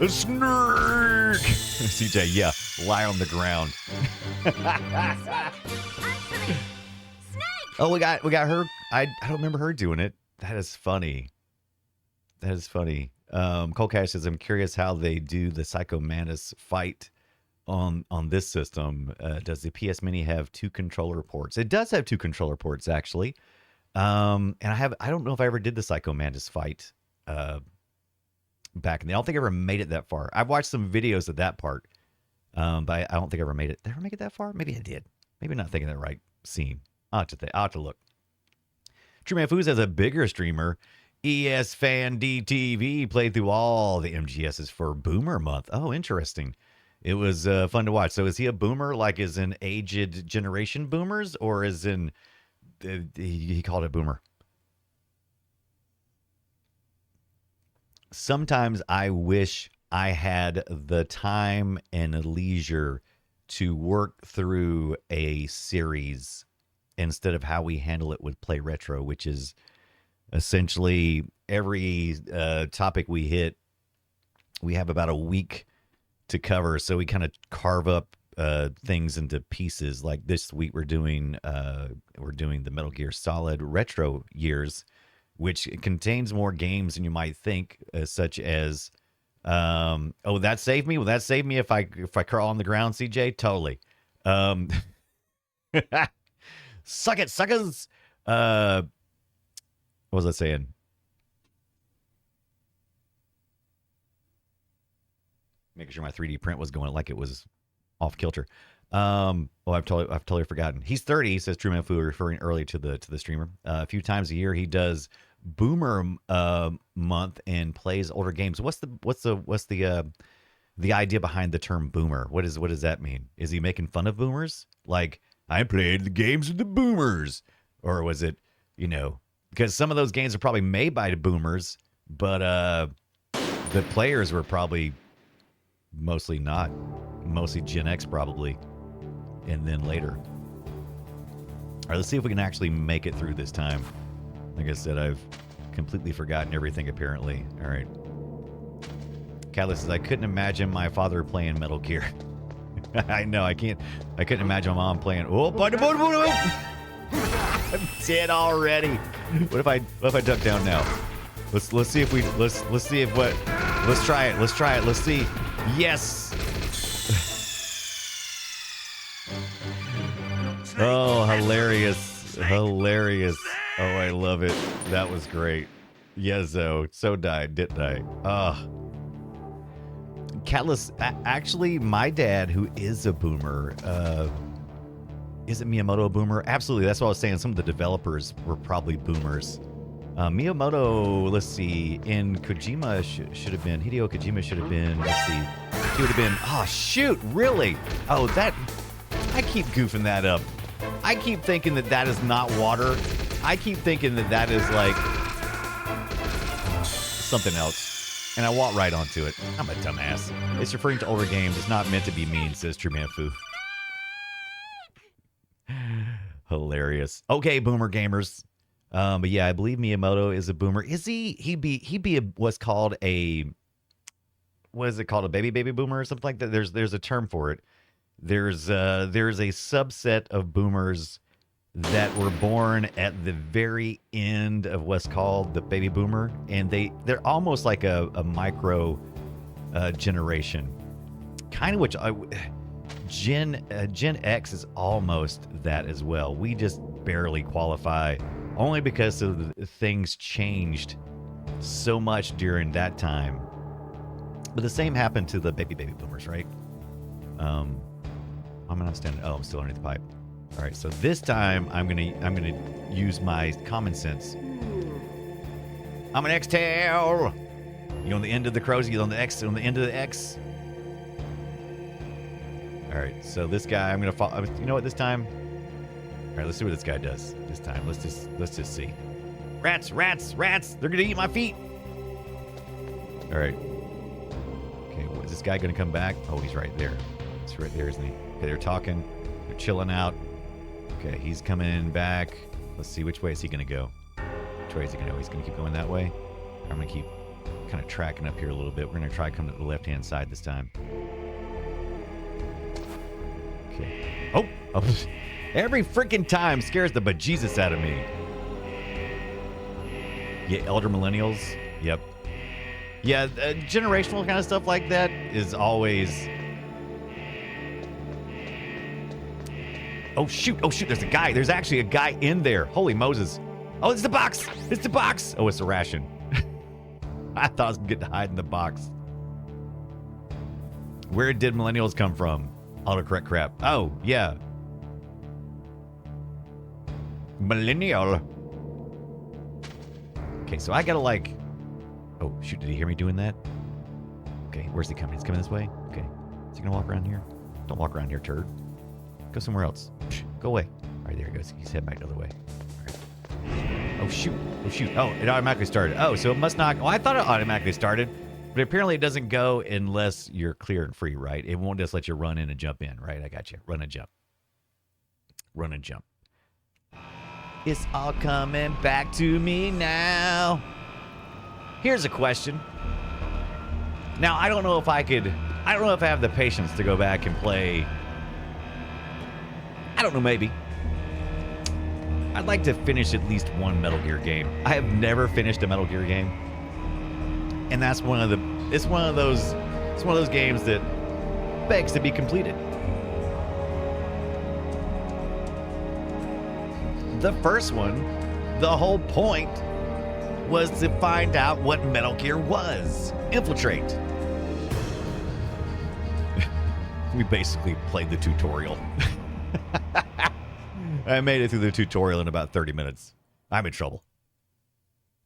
A snark! CJ, yeah, lie on the ground. Oh, we got her. I don't remember her doing it. That is funny. Cole Cash says, I'm curious how they do the Psycho Mantis fight on this system. Does the PS Mini have 2 controller ports? It does have 2 controller ports, actually. And I don't know if I ever did the Psycho Mantis fight back in the, I don't think I ever made it that far. I've watched some videos of that part, but I don't think I ever made it. Did I ever make it that far? Maybe I did. Maybe not thinking of the right scene. I'll have to look. True Man Foos has a bigger streamer. ES Fan DTV played through all the MGSs for Boomer Month. Oh, interesting. It was fun to watch. So is he a boomer, like is in aged generation boomers, or is in, he called it boomer? Sometimes I wish I had the time and leisure to work through a series instead of how we handle it with Play Retro, which is essentially every topic we hit, we have about a week to cover. So we kind of carve up things into pieces. Like this week, we're doing the Metal Gear Solid retro years, which contains more games than you might think, such as oh, that saved me. Will that save me if I crawl on the ground, CJ? Totally. Suck it, suckers. What was I saying? Making sure my 3D print was going like it was off kilter. I've totally forgotten. He's 30, says True Man Fu, referring early to the streamer. A few times a year he does Boomer month and plays older games. What's the idea behind the term boomer? What does that mean? Is he making fun of boomers? Like, I played the games with the boomers, or was it, because some of those games are probably made by the boomers, but the players were probably mostly not, mostly Gen X probably, and then later. All right, let's see if we can actually make it through this time. Like I said, I've completely forgotten everything apparently. All right. Catalyst says, I couldn't imagine my father playing Metal Gear. I know, I couldn't imagine my mom playing. Oh, I'm dead already. What if I duck down now? Let's see if let's try it. Let's see. Yes. Oh, hilarious. Oh, I love it. That was great. Yezo. So died, didn't I? Catalyst, actually, my dad, who is a boomer, isn't Miyamoto a boomer? Absolutely. That's what I was saying. Some of the developers were probably boomers. Miyamoto, let's see, in Kojima should have been, Hideo Kojima should have been, let's see, he would have been, oh, shoot, really? Oh, I keep goofing that up. I keep thinking that is not water. I keep thinking that is like something else. And I walk right onto it. I'm a dumbass. It's referring to older games. It's not meant to be mean, says True Man Fu. Hilarious. Okay, boomer gamers. But yeah, I believe Miyamoto is a boomer. Is he? He be what's called a, what is it called? A baby boomer or something like that? There's a term for it. there's a subset of boomers that were born at the very end of what's called the baby boomer, and they're almost like a micro generation, kind of which Gen X is almost that as well. We just barely qualify, only because of the things changed so much during that time. But the same happened to the baby boomers, right? I'm not standing. Oh, I'm still underneath the pipe. All right, so this time I'm gonna use my common sense. I'm an X-tail. You on the end of the crows? You on the X? On the end of the X? All right, so this guy, I'm gonna follow. You know what? This time, all right, let's see what this guy does. This time, let's just see. Rats! They're gonna eat my feet. All right. Okay, is this guy gonna come back? Oh, he's right there. He's right there, isn't he? Okay, they're talking. They're chilling out. Okay, he's coming back. Let's see, which way is he gonna go? Which way is he gonna go? He's gonna keep going that way. I'm gonna keep kind of tracking up here a little bit. We're gonna try to come to the left-hand side this time. Okay. Oh, every freaking time scares the bejesus out of me. Yeah, elder millennials. Yep. Yeah, generational kind of stuff like that is always. Oh shoot! There's a guy. There's actually a guy in there. Holy Moses! Oh, it's the box. It's the box. Oh, it's a ration. I thought I was getting to hide in the box. Where did millennials come from? Autocorrect crap. Oh, yeah. Millennial. Okay, so I gotta like... Oh, shoot, did he hear me doing that? Okay, where's he coming? He's coming this way? Okay. Is he gonna walk around here? Don't walk around here, turd. Go somewhere else. Go away. All right, there he goes. He's heading back the other way. All right. Oh, shoot. Oh, it automatically started. Oh, so it must not... Oh, I thought it automatically started. But apparently it doesn't go unless you're clear and free, right? It won't just let you run in and jump in, right? I got you. Run and jump. Run and jump. It's all coming back to me now. Here's a question. Now, I don't know if I have the patience to go back and play. I don't know, maybe. I'd like to finish at least one Metal Gear game. I have never finished a Metal Gear game. And that's one of those games that begs to be completed. The first one, the whole point was to find out what Metal Gear was. Infiltrate. We basically played the tutorial. I made it through the tutorial in about 30 minutes. I'm in trouble.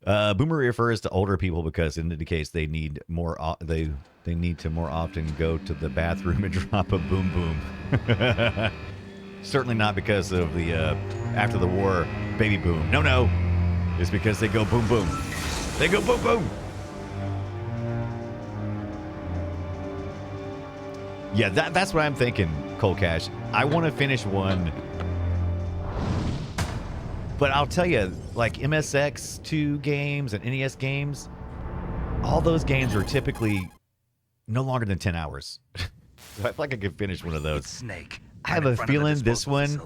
Boomer refers to older people because it indicates they need more. They need to more often go to the bathroom and drop a boom boom. Certainly not because of the after the war baby boom. No, it's because they go boom boom. They go boom boom. Yeah, that's what I'm thinking, Cold Cash. I want to finish one. But I'll tell you, like MSX2 games and NES games, all those games are typically no longer than 10 hours. So I feel like I could finish one of those. It's Snake. I have a feeling this one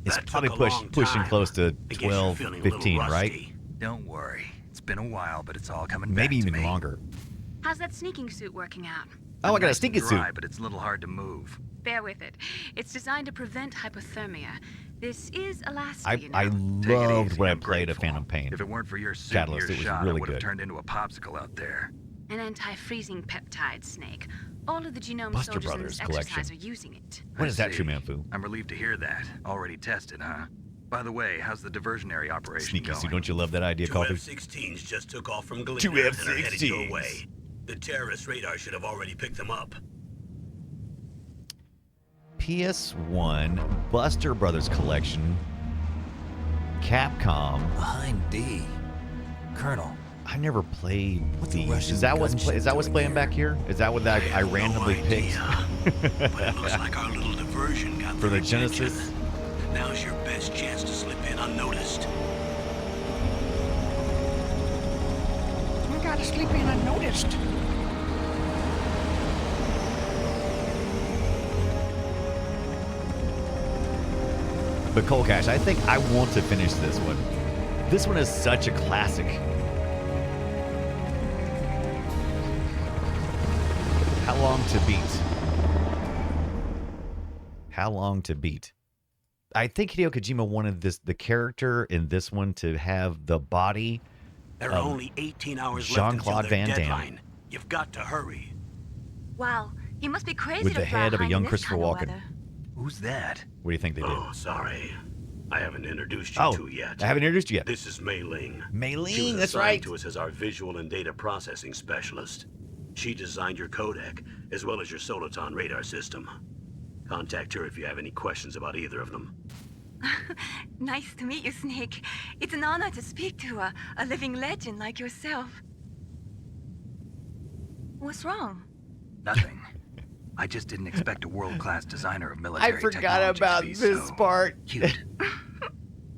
is probably pushing close to 12, 15, right? Don't worry. It's been a while, but it's all coming back Maybe to even me. longer. How's that sneaking suit working out? Oh, I got a Nice sneaky and suit. dry, but it's a little hard to move. Bear with it. It's designed to prevent hypothermia. This is Alaska, you know. I Take it loved easy, when I I'm played a grateful. Phantom Pain. If it weren't for your suit Catalyst, and it your was shot, really I would have good. turned into a popsicle out there. An anti-freezing peptide, Snake. All of the genome Buster soldiers in Brothers this collection. exercise are using it. What I is that, see. True Manfu? I'm relieved to hear that. Already tested, huh? By the way, how's the diversionary operation Sneaky going? suit. Don't you love that idea, Two Coffee? F-16s just took off from Two Glitter and are headed your F-16s. way. The terrorist radar should have already picked them up. PS1, Buster Brothers collection, Capcom. Behind D. Colonel. I never played What's the these. Russian Is that what's gunship playing doing back here? Is that what I randomly no picked idea. But it looks like our little diversion got for the their attention. Genesis? Now's your best chance to slip in unnoticed. I gotta sleep in unnoticed. But Coal Cash, I think I want to finish this one. This one is such a classic. How long to beat? How long to beat? I think Hideo Kojima wanted the character in this one to have the body. There are only 18 hours Jean-Claude left until Van their Damme. deadline. You've got to hurry. Wow, he must be crazy With to the fly head of a high in young this Christopher kind of Walken. weather. Who's that? What do you think they did? Oh, sorry. I haven't introduced you Oh, to yet. I haven't introduced you yet. This is Mei Ling. Mei Ling, She was that's assigned right. to us as our visual and data processing specialist. She designed your codec, as well as your Soliton radar system. Contact her if you have any questions about either of them. Nice to meet you, Snake. It's an honor to speak to a living legend like yourself. What's wrong? Nothing. I just didn't expect a world-class designer of military I forgot technology about to be this so part. cute.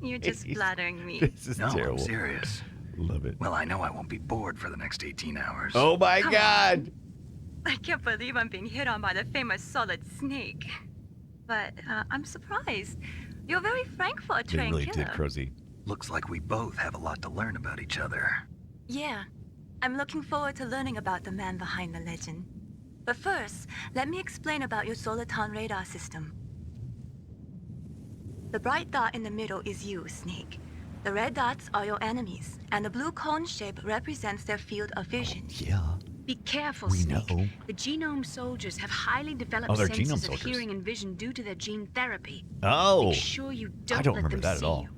You're just flattering me. This is No, terrible. I'm serious. Love it. Well, I know I won't be bored for the next 18 hours. Oh my Come God. I can't believe I'm being hit on by the famous Solid Snake. But I'm surprised. You're very frank for a They trained really killer. did, Crozy. Looks like we both have a lot to learn about each other. Yeah, I'm looking forward to learning about the man behind the legend. But first, let me explain about your Soliton radar system. The bright dot in the middle is you, Snake. The red dots are your enemies, and the blue cone shape represents their field of vision. Yeah. Be careful, We Snake. know. The genome soldiers have highly developed Oh, they're genome senses of soldiers. hearing and vision due to their gene therapy. Oh. Make sure you don't, don't let remember them that at see all. you.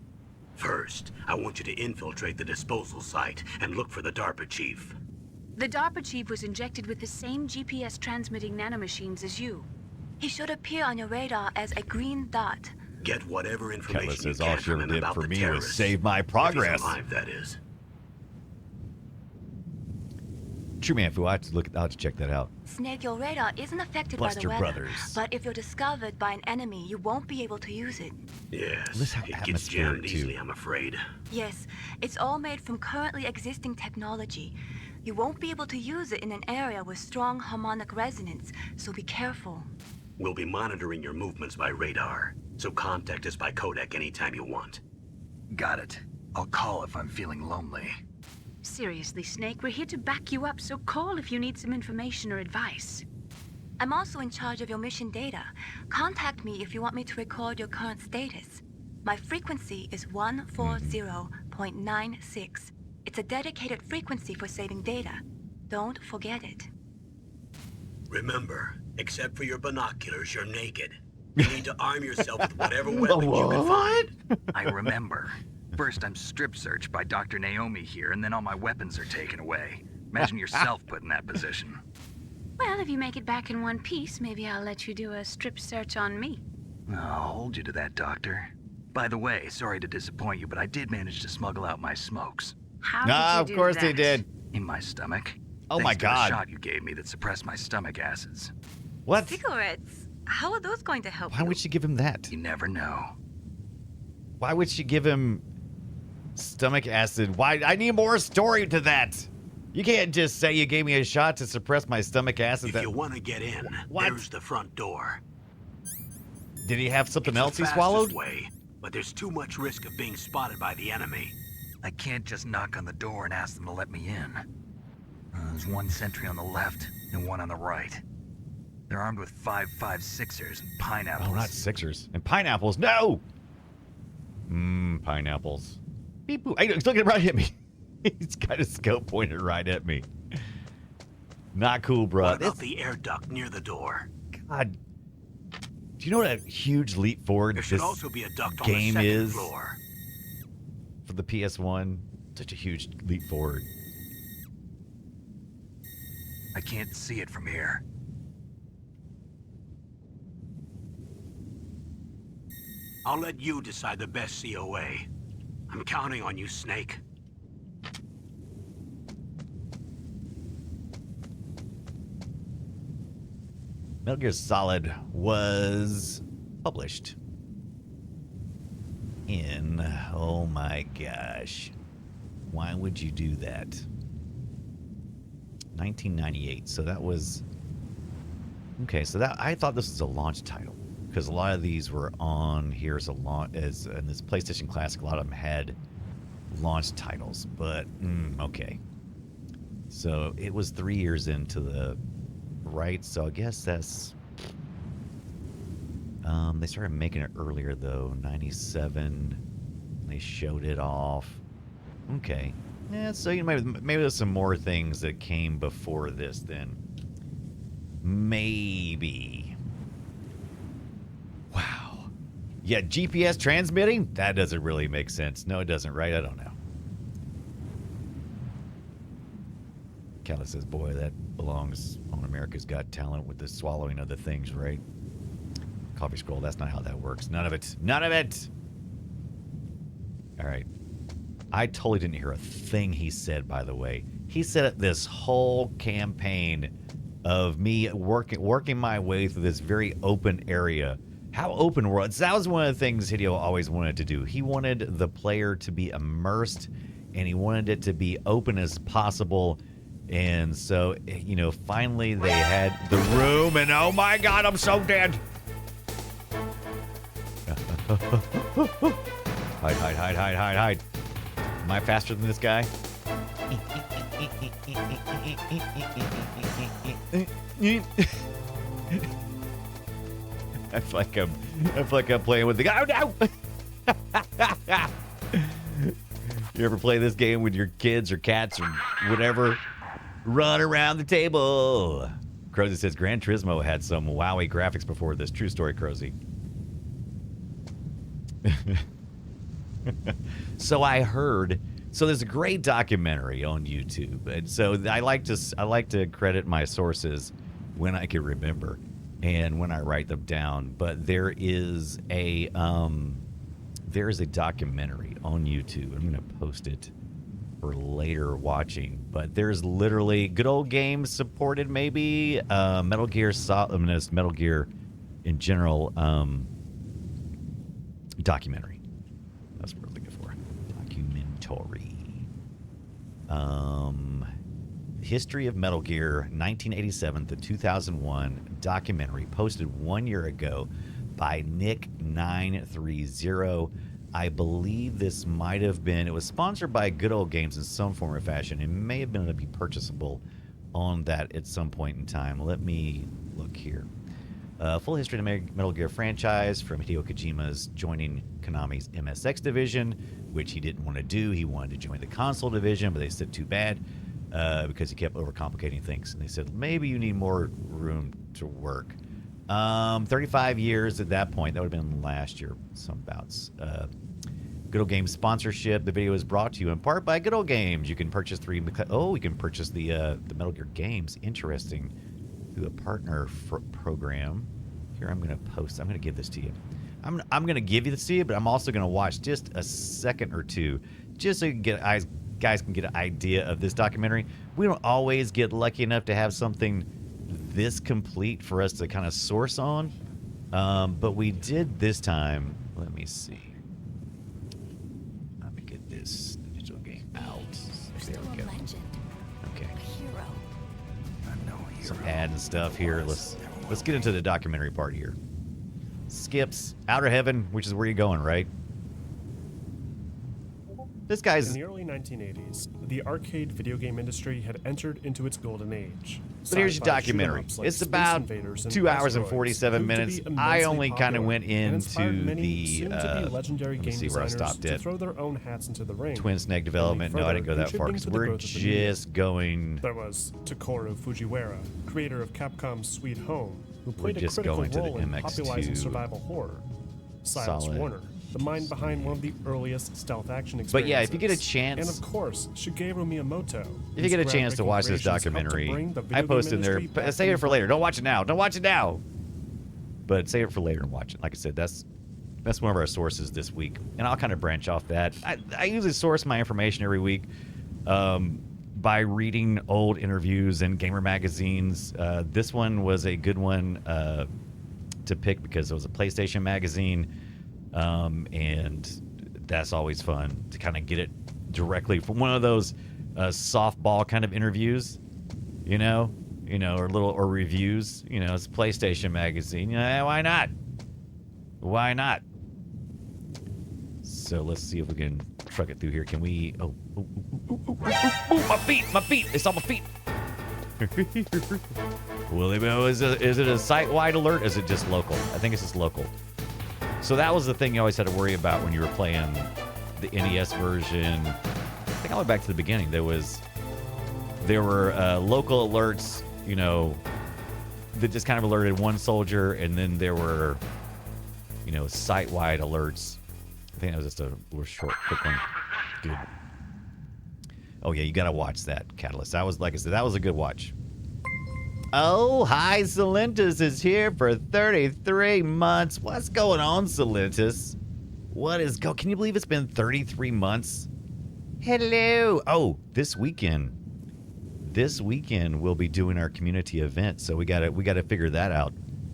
First, I want you to infiltrate the disposal site and look for the DARPA chief. The DARPA chief was injected with the same GPS transmitting nanomachines as you. He should appear on your radar as a green dot. Get whatever Cutlass information you says all can she from ever him did about for the me was terrorists. save my If progress. he's alive, that is. True man, Fu, I'll have to check that out. Snake, your radar isn't affected Bless by the your weather. brothers. But if you're discovered by an enemy, you won't be able to use it. Yes, Let's have it gets atmosphere, jammed too. easily, I'm afraid. Yes, it's all made from currently existing technology. You won't be able to use it in an area with strong harmonic resonance, so be careful. We'll be monitoring your movements by radar, so contact us by codec anytime you want. Got it. I'll call if I'm feeling lonely. Seriously, Snake, we're here to back you up, so call if you need some information or advice. I'm also in charge of your mission data. Contact me if you want me to record your current status. My frequency is 140.96. It's a dedicated frequency for saving data. Don't forget it. Remember, except for your binoculars, you're naked. You need to arm yourself with whatever weapon you can find. I remember. First, I'm strip searched by Dr. Naomi here, and then all my weapons are taken away. Imagine yourself put in that position. Well, if you make it back in one piece, maybe I'll let you do a strip search on me. I'll hold you to that, Doctor. By the way, sorry to disappoint you, but I did manage to smuggle out my smokes. How did you Of do course that? they did. In my stomach. Oh my Thanks to the God. shot you gave me that suppressed my stomach acids. What? Cigarettes? How are those going to help Why you? would she give him that? You never know. Why would she give him stomach acid? Why? I need more story to that. You can't just say you gave me a shot to suppress my stomach acid. If you want to get in, What? there's the front door. Did he have something It's else the he fastest swallowed? way, but there's too much risk of being spotted by the enemy. I can't just knock on the door and ask them to let me in. There's one sentry on the left and one on the right. They're armed with 5.56ers and pineapples. Oh, not Sixers. And pineapples. No! Pineapples. Beep boop. Hey, he's looking right at me. He's got his scope pointed right at me. Not cool, bro. What about the air duct near the door? God. Do you know what a huge leap forward There should this also be a duct on the game second is floor. for the PS1? Such a huge leap forward. I can't see it from here. I'll let you decide the best COA. I'm counting on you, Snake. Metal Gear Solid was published in, oh my gosh, why would you do that? 1998. So that was okay. So that I thought this was a launch title because a lot of these were on here as as in this PlayStation Classic. A lot of them had launch titles, but okay. So it was 3 years into the so I guess that's. They started making it earlier though, 97. They showed it off. Okay. Yeah, so maybe there's some more things that came before this then. Maybe. Wow. Yeah, GPS transmitting? That doesn't really make sense. No, it doesn't, right? I don't know. Kelly says, boy, that belongs on America's Got Talent with the swallowing of the things, right? Coffee scroll, that's not how that works. None of it. None of it! All right. I totally didn't hear a thing he said, by the way. He set up this whole campaign of me working my way through this very open area. How open world? That was one of the things Hideo always wanted to do. He wanted the player to be immersed, and he wanted it to be open as possible. And so, you know, finally they had the room, and oh my god, I'm so dead! Hide. Am I faster than this guy? I feel like I'm playing with the guy. Oh no! You ever play this game with your kids or cats or whatever? Run around the table. Crozy says Gran Turismo had some wowie graphics before this. True story, Crozy. So I heard. So there's a great documentary on YouTube, and so I like to credit my sources when I can remember and when I write them down. But there is a documentary on YouTube. I'm gonna post it for later watching. But there's literally Good Old Games supported, maybe Metal Gear Solid, Metal Gear in general documentary. That's what we're looking for. Documentary. History of Metal Gear 1987 to 2001 documentary posted 1 year ago by Nick930. I believe this might have been, it was sponsored by Good Old Games in some form or fashion. It may have been able to be purchasable on that at some point in time. Let me look here. Full history of the Metal Gear franchise from Hideo Kojima's joining Konami's MSX division, which he didn't want to do. He wanted to join the console division, but they said too bad because he kept overcomplicating things. And they said, maybe you need more room to work. 35 years at that point. That would have been last year, some bouts. Good Old Games sponsorship. The video is brought to you in part by Good Old Games. You can purchase you can purchase the Metal Gear games. Interesting. Through a partner program. Here, I'm going to post. I'm going to give this to you. I'm going to give you this to you, but I'm also going to watch just a second or two, just so you can guys can get an idea of this documentary. We don't always get lucky enough to have something this complete for us to kind of source on, but we did this time. Let me see. Let me get this digital game out. There we go. Okay. Some ad and stuff here. Let's get into the documentary part here. Skips Outer Heaven, which is where you're going, right? This guy's... In the early 1980s, the arcade video game industry had entered into its golden age. But here's your documentary. It's about 2 hours and 47 minutes. I only kind of went into the... legendary let me game see where I designers stopped to at. throw their own hats into the ring. Twin Snake Development. No, I didn't go that far because we're just going... There was Takeru Fujiwara, creator of Capcom's Sweet Home, who played a just critical going to the role in MX2 popularizing survival horror. Silas Solid Warner, the mind behind one of the earliest stealth action experiences. But yeah, if you get a chance... And of course, Shigeru Miyamoto. If you get a chance to watch this documentary, I posted in there. Save it for later. Don't watch it now. Don't watch it now. But save it for later and watch it. Like I said, that's one of our sources this week, and I'll kind of branch off that. I usually source my information every week by reading old interviews and gamer magazines. This one was a good one to pick because it was a PlayStation magazine, and that's always fun to kind of get it directly from one of those softball kind of interviews, or reviews. It's a PlayStation magazine. Why not? Why not? So let's see if we can truck it through here. Can we? Oh, my feet! My feet! It's on my feet. Well, is it a site-wide alert? Or is it just local? I think it's just local. So that was the thing you always had to worry about when you were playing the NES version. I think I went back to the beginning. There were local alerts, you know, that just kind of alerted one soldier, and then there were, you know, site-wide alerts. I think that was just a little short, quick one. Good. Oh yeah, you gotta watch that, Catalyst. That was, like I said, that was a good watch. Oh, hi, Salentus is here for 33 months. What's going on, Salentus? Can you believe it's been 33 months? Hello. Oh, this weekend we'll be doing our community event, so we gotta figure that out.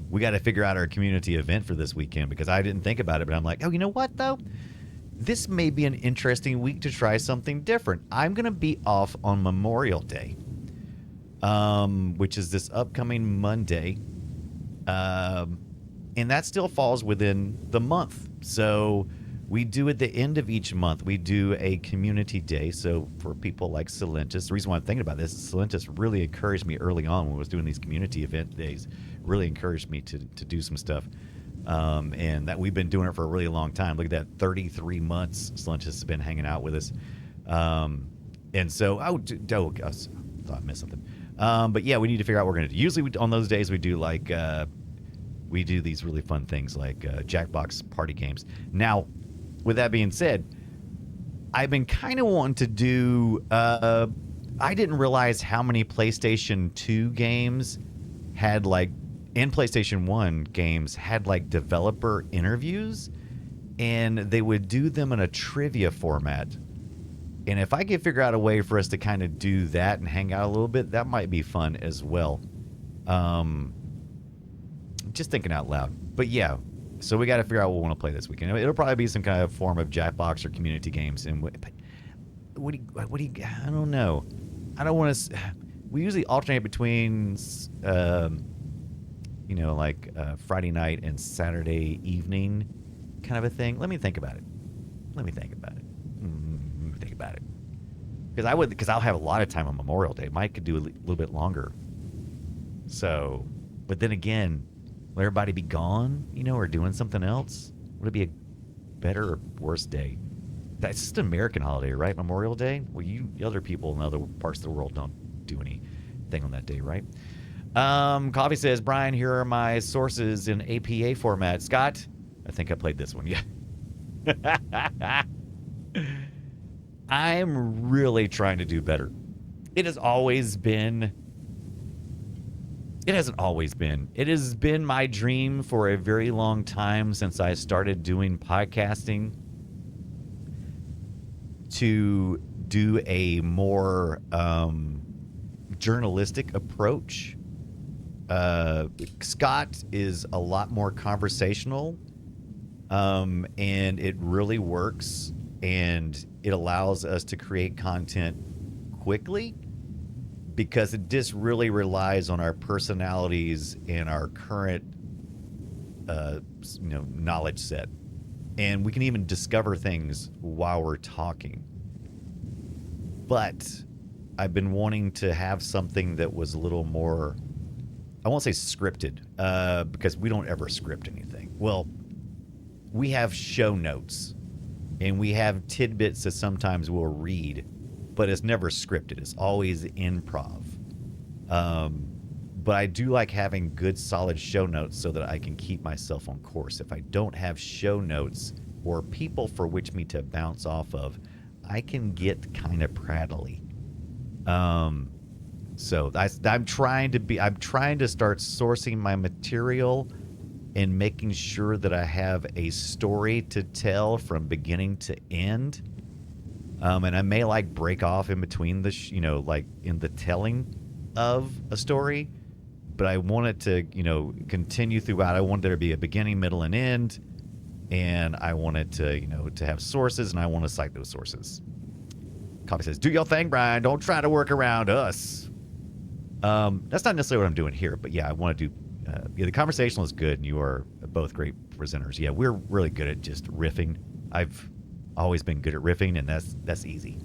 We gotta figure out our community event for this weekend, because I didn't think about it, but I'm like, oh, you know what though? This may be an interesting week to try something different. I'm gonna be off on Memorial Day, which is this upcoming Monday, and that still falls within the month. So we do at the end of each month, we do a community day. So for people like Salentus, the reason why I'm thinking about this is Salentus really encouraged me early on when I was doing these community event days, really encouraged me to do some stuff. And that we've been doing it for a really long time. Look at that, 33 months Salentus has been hanging out with us. And so, I thought I missed something. But yeah, we need to figure out what we're going to do. Usually on those days we do like, we do these really fun things like Jackbox party games. Now, with that being said, I've been kind of wanting to do, I didn't realize how many PlayStation 2 games had like, and PlayStation 1 games had like developer interviews, and they would do them in a trivia format. And if I could figure out a way for us to kind of do that and hang out a little bit, that might be fun as well. Just thinking out loud. But yeah, so we got to figure out what we want to play this weekend. It'll probably be some kind of form of Jackbox or community games. And what do you, I don't know. I don't want to, we usually alternate between, you know, like Friday night and Saturday evening kind of a thing. Let me think about it. Because I'll have a lot of time on Memorial Day. Mike could do a little bit longer. So, but then again, will everybody be gone, you know, or doing something else? Would it be a better or worse day? That's just an American holiday, right? Memorial Day? Well, you other people in other parts of the world don't do anything on that day, right? Coffee says, Brian, here are my sources in APA format. Scott, I think I played this one. Yeah. I'm really trying to do better. It hasn't always been my dream for a very long time since I started doing podcasting to do a more journalistic approach. Scott is a lot more conversational, and it really works, and it allows us to create content quickly because it just really relies on our personalities and our current knowledge set, and we can even discover things while we're talking. But I've been wanting to have something that was a little more, I won't say scripted, because we don't ever script anything. Well, we have show notes, and we have tidbits that sometimes we'll read, but it's never scripted. It's always improv. But I do like having good, solid show notes so that I can keep myself on course. If I don't have show notes or people for which me to bounce off of, I can get kind of prattly. So I'm trying to start sourcing my material and making sure that I have a story to tell from beginning to end. And I may like break off in between the, like in the telling of a story, but I want it to, continue throughout. I want there to be a beginning, middle, and end. And I want it to, to have sources, and I want to cite those sources. Coffee says, do your thing, Brian. Don't try to work around us. That's not necessarily what I'm doing here, but yeah, I want to do Yeah, the conversation was good, and you are both great presenters. Yeah, we're really good at just riffing. I've always been good at riffing, and that's easy.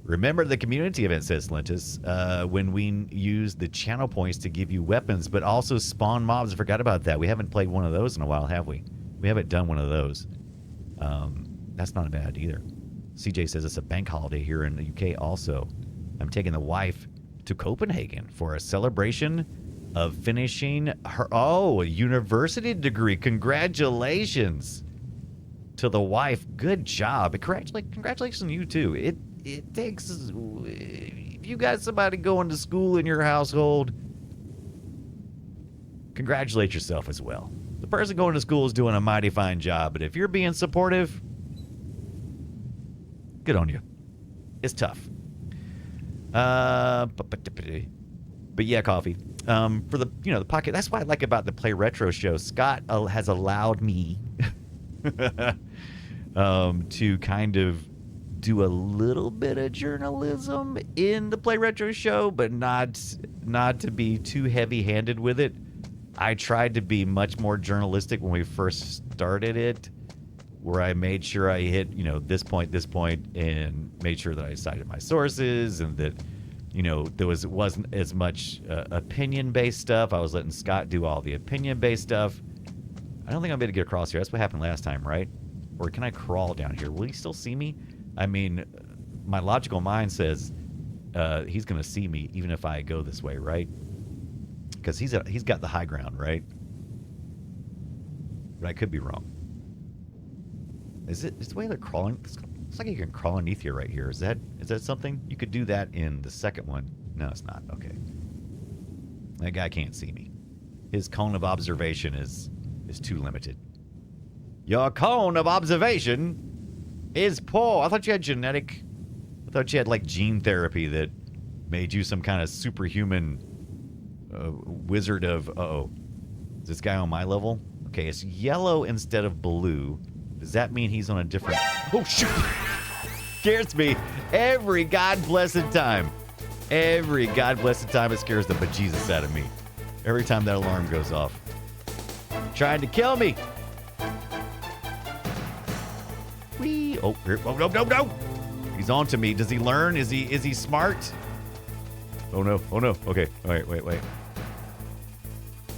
Remember the community event, says Lentus, when we use the channel points to give you weapons, but also spawn mobs. I forgot about that. We haven't played one of those in a while, have we? We haven't done one of those. That's not bad either. CJ says it's a bank holiday here in the UK also. I'm taking the wife to Copenhagen for a celebration of finishing her a university degree. Congratulations to the wife. Good job. Congratulations to you too. It takes, if you got somebody going to school in your household, congratulate yourself as well. The person going to school is doing a mighty fine job, but if you're being supportive, good on you. It's tough. But yeah, coffee. For the the pocket. That's what I like about the Play Retro show. Scott has allowed me to kind of do a little bit of journalism in the Play Retro show, but not to be too heavy-handed with it. I tried to be much more journalistic when we first started it, where I made sure I hit, this point, and made sure that I cited my sources, and that, there wasn't as much opinion-based stuff. I was letting Scott do all the opinion-based stuff. I don't think I'm able to get across here. That's what happened last time, right? Or can I crawl down here? Will he still see me? I mean, my logical mind says he's going to see me even if I go this way, right? Because he's got the high ground, right? But I could be wrong. Is the way they're crawling? It's like you can crawl underneath here right here. Is that something? You could do that in the second one. No, it's not. Okay. That guy can't see me. His cone of observation is too limited. Your cone of observation is poor. I thought you had genetic. I thought you had like gene therapy that made you some kind of superhuman wizard of. Is this guy on my level? Okay, it's yellow instead of blue. Does that mean he's on a different? Oh shoot! Scares me every god blessed time. Every god blessed time it scares the bejesus out of me. Every time that alarm goes off. Trying to kill me. Whee! Oh, here. Oh, no. He's on to me. Does he learn? Is he smart? Oh no. Okay. All right, wait.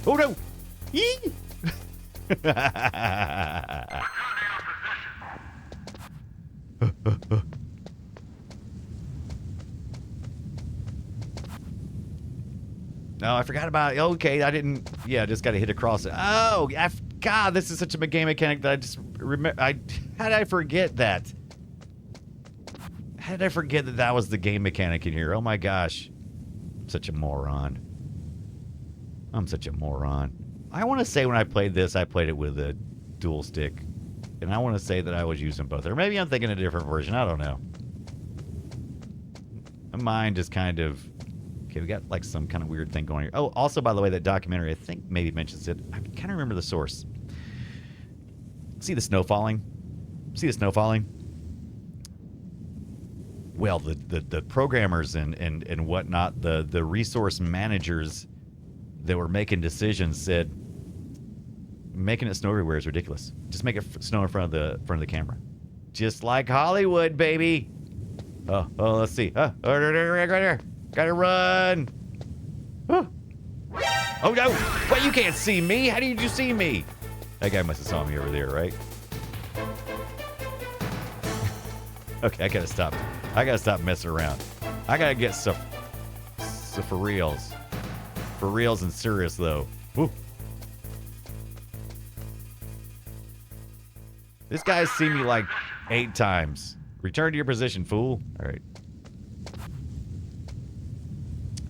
Oh no! Yee! No, I forgot about it. Okay, I didn't. Yeah, I just got to hit across it. Oh, God, this is such a game mechanic that I just remember. How did I forget that? How did I forget that was the game mechanic in here? Oh my gosh. I'm such a moron. I want to say when I played this, I played it with a dual stick. And I want to say that I was using both. Or maybe I'm thinking a different version. I don't know. My mind just kind of... Okay, we got like some kind of weird thing going here. Oh, also, by the way, that documentary, I think maybe mentions it. I kind of remember the source. See the snow falling? Well, the programmers and whatnot, the resource managers that were making decisions said, making it snow everywhere is ridiculous. Just make it snow in front of the camera. Just like Hollywood, baby. Oh, let's see. Right there. Gotta run. Oh no! Wait, you can't see me. How did you see me? That guy must have saw me over there, right? Okay, I gotta stop messing around. I gotta get some for reals. For reals and serious though. Woo. This guy's seen me like 8 times. Return to your position, fool. All right.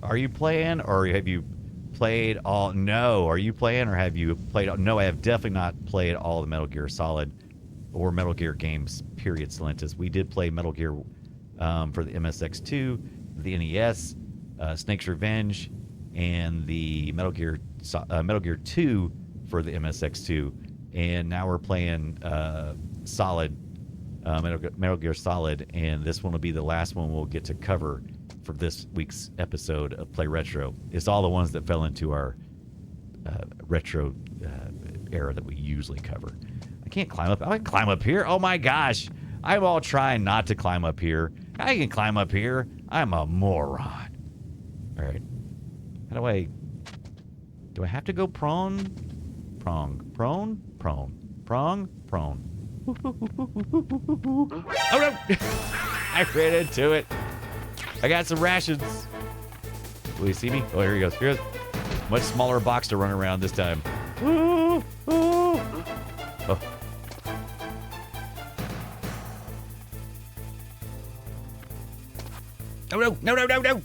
Are you playing, or have you played all? No. Are you playing, or have you played? No, I have definitely not played all the Metal Gear Solid or Metal Gear games. Period. Salentis. We did play Metal Gear for the MSX2, the NES, Snake's Revenge, and the Metal Gear 2 for the MSX2, and now we're playing Solid, Metal Gear Solid, and this one will be the last one we'll get to cover for this week's episode of Play Retro. It's all the ones that fell into our retro era that we usually cover. I can't climb up. I can climb up here. Oh my gosh. I'm all trying not to climb up here. I can climb up here. I'm a moron. All right. How do I have to go prone? Prong. Prone? Prone. Prong? Prone. Oh no! I ran into it. I got some rations. Will you see me? Oh, here he goes. Here's much smaller box to run around this time. Oh. Oh no! No! No! No! No!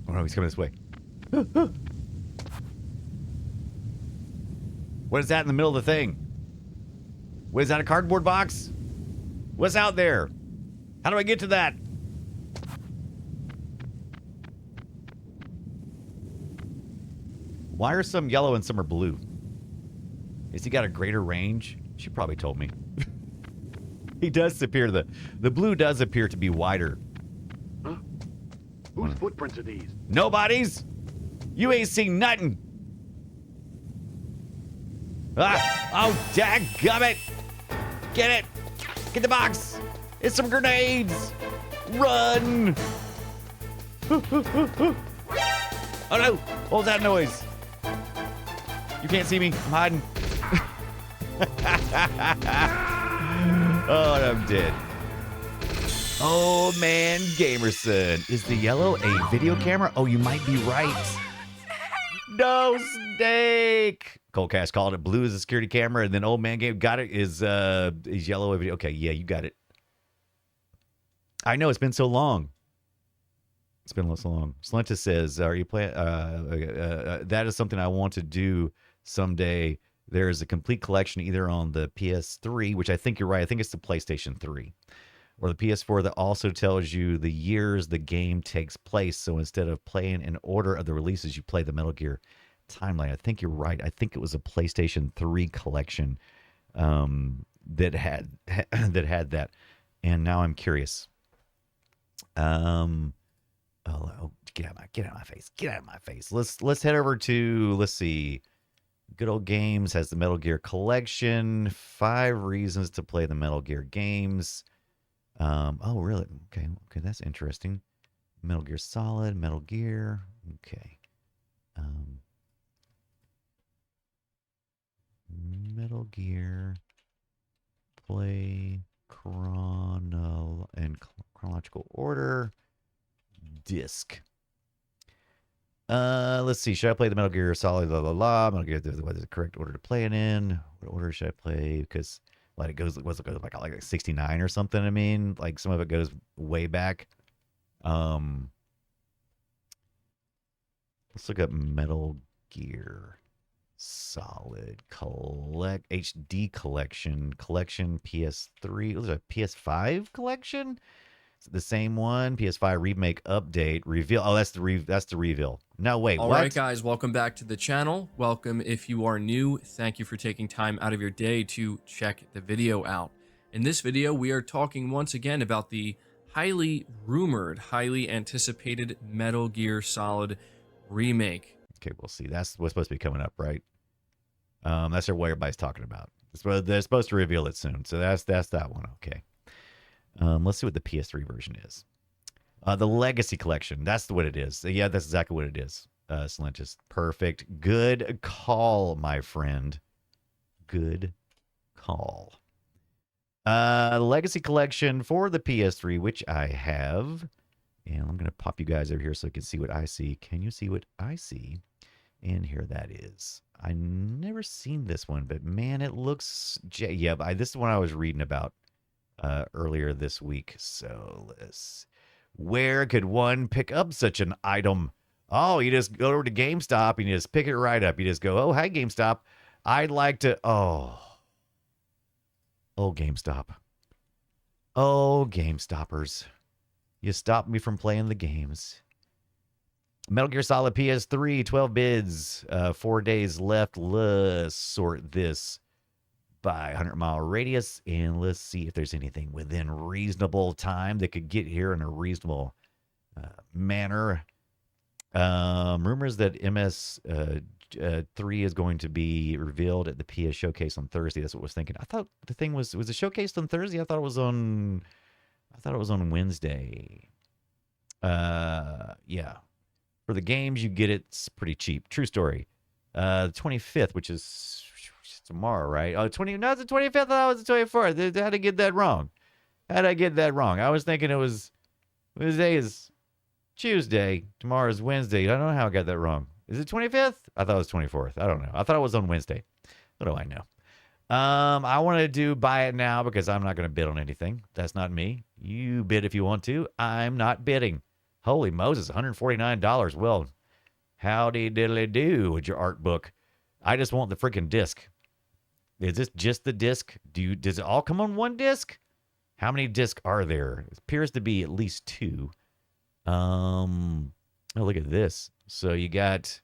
Oh no! He's coming this way. What is that in the middle of the thing? What is that, a cardboard box? What's out there? How do I get to that? Why are some yellow and some are blue? Has he got a greater range? She probably told me. He does appear, the blue does appear to be wider. Huh? Whose footprints are these? Nobody's. You ain't seen nothing. Ah! Oh, dadgummit! Get it! Get the box! It's some grenades! Run! Oh no! What was that noise? You can't see me. I'm hiding. Oh, I'm dead. Oh man, Gamerson. Is the yellow a video camera? Oh, you might be right. No, Snake! Coldcast called it. Blue is a security camera, and then Old Man Game got it. Is yellow a video? Okay, yeah, you got it. I know, it's been so long. It's been so long. Slenta says, are you playing? That is something I want to do someday. There is a complete collection either on the PS3, which I think you're right. I think it's the PlayStation 3. Or the PS4 that also tells you the years the game takes place. So instead of playing in order of the releases, you play the Metal Gear timeline. I think you're right. I think it was a PlayStation 3 collection that had that. And now I'm curious. Oh, get out of my face. Get out of my face. Let's head over to, let's see. Good Old Games has the Metal Gear collection. 5 reasons to play the Metal Gear games. Oh, really? Okay, that's interesting. Metal Gear Solid, Metal Gear. Okay. Metal Gear play chronological order disc. Let's see. Should I play the Metal Gear Solid? Metal Gear. What is the correct order to play it in? What order should I play? Because like it goes like 69 or something. I mean, like some of it goes way back. Let's look up Metal Gear Solid HD collection PS3. Was it a PS5 collection? It's the same one. PS5 remake update reveal. Oh, that's the reveal. No, wait. All what? right, guys, welcome back to the channel. Welcome if you are new. Thank you for taking time out of your day to check the video out. In this video, we are talking once again about the highly rumored, highly anticipated Metal Gear Solid remake. Okay, we'll see. That's what's supposed to be coming up, right? That's what everybody's talking about. They're supposed to reveal it soon, so that's that one. Okay. Let's see what the PS3 version is. The Legacy Collection. That's what it is. Yeah, that's exactly what it is. Slentus. Perfect. Good call, my friend. Good call. Legacy Collection for the PS3, which I have. And I'm going to pop you guys over here so you can see what I see. Can you see what I see? And here that is. I never seen this one, but man, it looks... Yeah, this is one I was reading about earlier this week. So where could one pick up such an item? Oh, you just go over to GameStop and you just pick it right up. You just go, oh, hi, GameStop. I'd like to... Oh, GameStop. Oh, GameStoppers. You stopped me from playing the games. Metal Gear Solid PS3, 12 bids, 4 days left. Let's sort this by 100-mile radius, and let's see if there's anything within reasonable time that could get here in a reasonable manner. Rumors that MS3 is going to be revealed at the PS Showcase on Thursday. That's what I was thinking. I thought the thing was it showcased on Thursday? I thought it was on Wednesday. Yeah. For the games, you get it's pretty cheap. True story. The 25th, which is tomorrow, right? Oh, it's the 25th. I thought it was the 24th. How did I get that wrong? How did I get that wrong? I was thinking it was Wednesday is Tuesday. Tomorrow is Wednesday. I don't know how I got that wrong. Is it 25th? I thought it was 24th. I don't know. I thought it was on Wednesday. What do I know? I wanted to buy it now because I'm not going to bid on anything. That's not me. You bid if you want to. I'm not bidding. Holy Moses, $149. Well, howdy diddly do with your art book. I just want the freaking disc. Is this just the disc? Does it all come on one disc? How many discs are there? It appears to be at least 2. Oh, look at this. So you got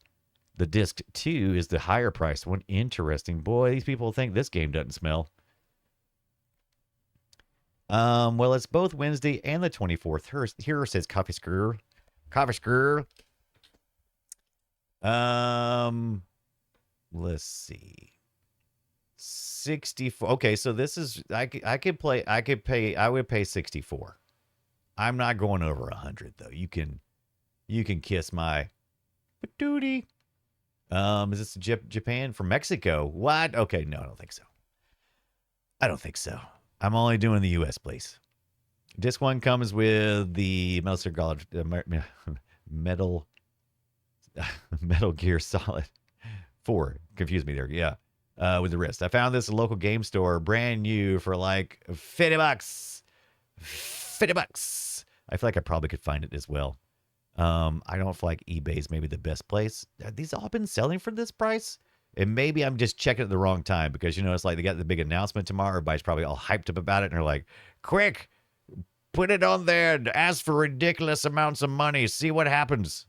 the disc 2 is the higher priced one. Interesting. Boy, these people think this game doesn't smell. Well, it's both Wednesday and the 24th. Here it says Coffee Screw. Coffee Screw. Let's see. 64. Okay, so this is I would pay 64. I'm not going over 100 though. You can kiss my patootie. Is this Japan from Mexico? What? Okay, no, I don't think so. I'm only doing the US, please. Disc 1 comes with the Metal Gear Solid 4. Confused me there. Yeah. With the wrist. I found this at a local game store, brand new for like $50. $50. I feel like I probably could find it as well. I don't feel like eBay's maybe the best place. Have these all been selling for this price? And maybe I'm just checking at the wrong time because, it's like they got the big announcement tomorrow. Everybody's probably all hyped up about it. And they're like, quick, put it on there and ask for ridiculous amounts of money. See what happens.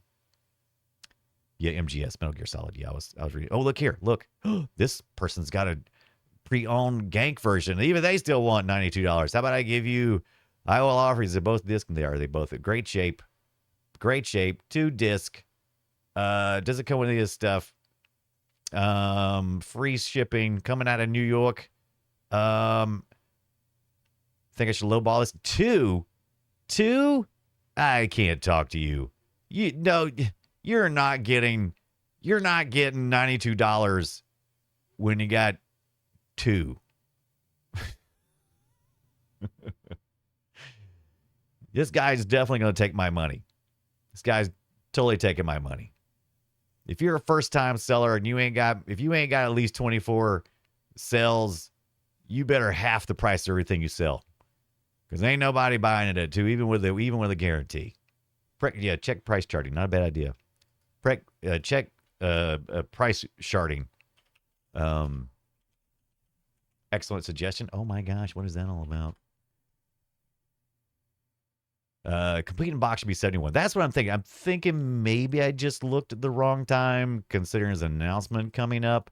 Yeah, MGS, Metal Gear Solid. Yeah, I was reading. Oh, look here. Look. This person's got a pre-owned gank version. Even they still want $92. How about I will offer you both discs. They both in great shape. Great shape. 2 disc. Does it come with any of this stuff? Free shipping coming out of New York. Think I should lowball this. 2? I can't talk to you. You're not getting $92 when you got 2. This guy's definitely going to take my money. This guy's totally taking my money. If you're a first-time seller and if you ain't got at least 24 sales, you better half the price of everything you sell, because ain't nobody buying it at 2, even with a guarantee. Check price charting, not a bad idea. Check price charting. Excellent suggestion. Oh my gosh, what is that all about? Complete in box should be 71. That's what I'm thinking. I'm thinking maybe I just looked at the wrong time, considering there's an announcement coming up.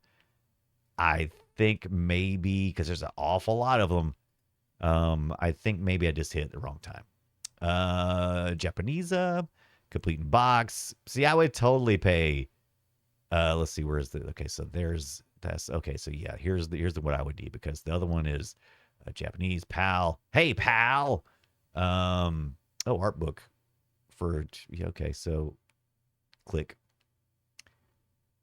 I think maybe, because there's an awful lot of them, I think maybe I just hit it the wrong time. Japanese, complete in box. See, I would totally pay. Let's see, where's the, okay, so that's, okay, so yeah, here's what I would need, because the other one is a Japanese PAL. Hey, PAL! Art book for, okay, so click.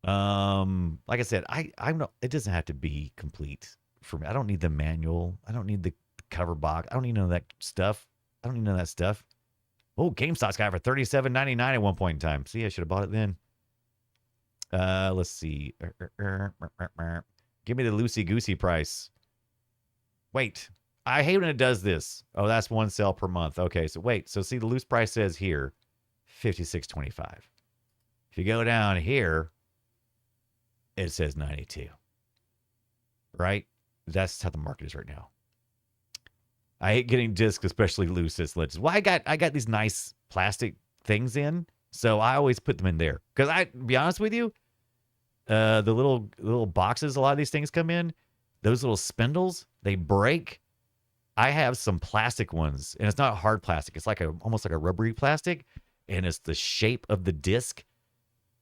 Like I said, I'm not, it doesn't have to be complete for me. I don't need the manual. I don't need the cover box. I don't need none of that stuff. Oh, GameStop's got it for $37.99 at one point in time. See, I should have bought it then. Let's see. Give me the loosey-goosey price. Wait. I hate when it does this. Oh, that's 1 sale per month. Okay, so wait. So see, the loose price says here, $56.25. If you go down here, it says 92. Right? That's how the market is right now. I hate getting discs, especially loose as ledges. Well, I got these nice plastic things in, so I always put them in there. Because to be honest with you, the little boxes a lot of these things come in, those little spindles, they break. I have some plastic ones, and it's not hard plastic. It's like almost like a rubbery plastic, and it's the shape of the disc.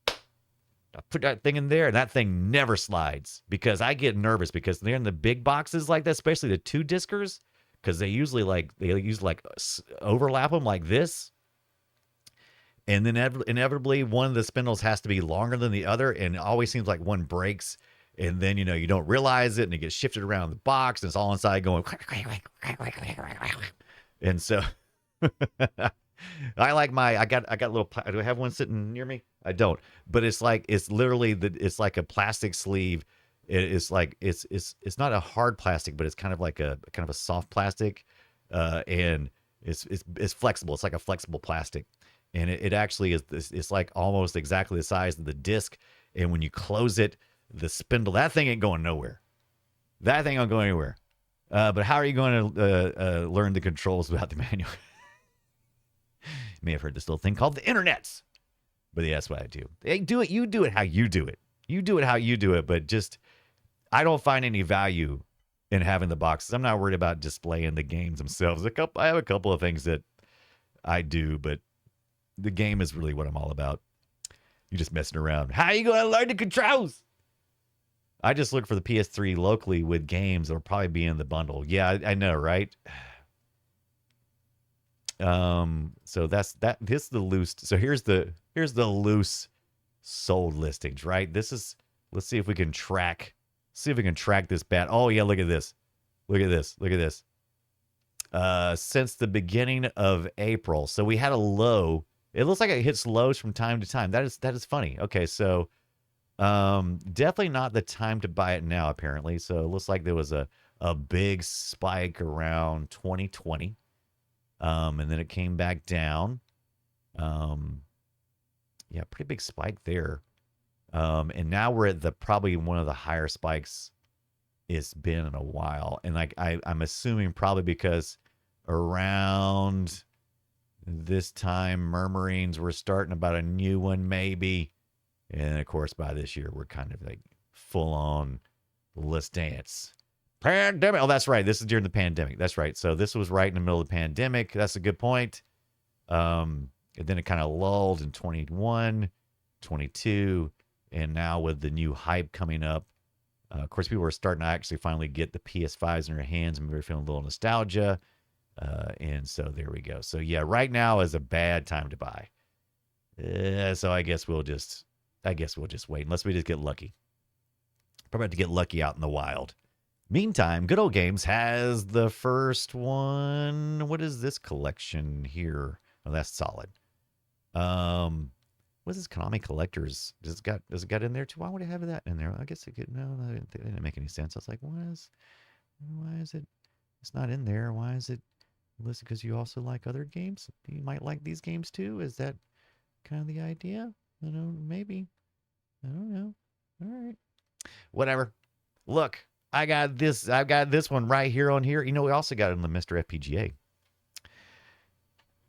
I put that thing in there, and that thing never slides because I get nervous because they're in the big boxes like that, especially the 2-discers, because they usually overlap them like this. And then inevitably one of the spindles has to be longer than the other, and it always seems like one breaks, and then you don't realize it, and it gets shifted around the box, and it's all inside going. And so I like I got a little. Do I have one sitting near me? I don't, but it's literally it's like a plastic sleeve. It's not a hard plastic, but it's kind of like a soft plastic, and it's flexible. It's like a flexible plastic. And it actually is. It's like almost exactly the size of the disc. And when you close it, the spindle, that thing ain't going nowhere. That thing ain't going anywhere. But how are you going to learn the controls without the manual? You may have heard this little thing called the internets. But yeah, that's what I do. Hey, do it. You do it how you do it. You do it how you do it. But just, I don't find any value in having the boxes. I'm not worried about displaying the games themselves. I have a couple of things that I do, but the game is really what I'm all about. You're just messing around. How are you going to learn the controls? I just look for the PS3 locally with games that'll probably be in the bundle. Yeah, I know, right? So that's that. This is the loose. So here's the loose sold listings, right? Let's see if we can track. See if we can track this bad. Oh yeah, look at this. Look at this. Look at this. Since the beginning of April, so we had a low. It looks like it hits lows from time to time. That is funny. Okay, so definitely not the time to buy it now, apparently. So it looks like there was a big spike around 2020. And then it came back down. Yeah, pretty big spike there. And now we're at probably one of the higher spikes it's been in a while. And I'm assuming probably because around this time, murmurings were starting about a new one, maybe. And of course, by this year, we're kind of like full on Let's Dance. Pandemic. Oh, that's right. This is during the pandemic. That's right. So this was right in the middle of the pandemic. That's a good point. And then it kind of lulled in 21, 22, and now with the new hype coming up, of course, people are starting to actually finally get the PS5s in their hands, and we're feeling a little nostalgia. And so there we go. So yeah, right now is a bad time to buy. So I guess we'll just wait unless we just get lucky. Probably have to get lucky out in the wild. Meantime, Good Old Games has the first one. What is this collection here? Oh, that's solid. What is this Konami Collectors? Does it got in there too? Why would it have that in there? I guess it could. No, that didn't make any sense. I was like, why is it? It's not in there. Why is it listed? Because you also like other games. You might like these games too. Is that kind of the idea? I don't know. Maybe. I don't know. All right. Whatever. Look. I got this one right here on here. You know, we also got it in the MiSTer FPGA.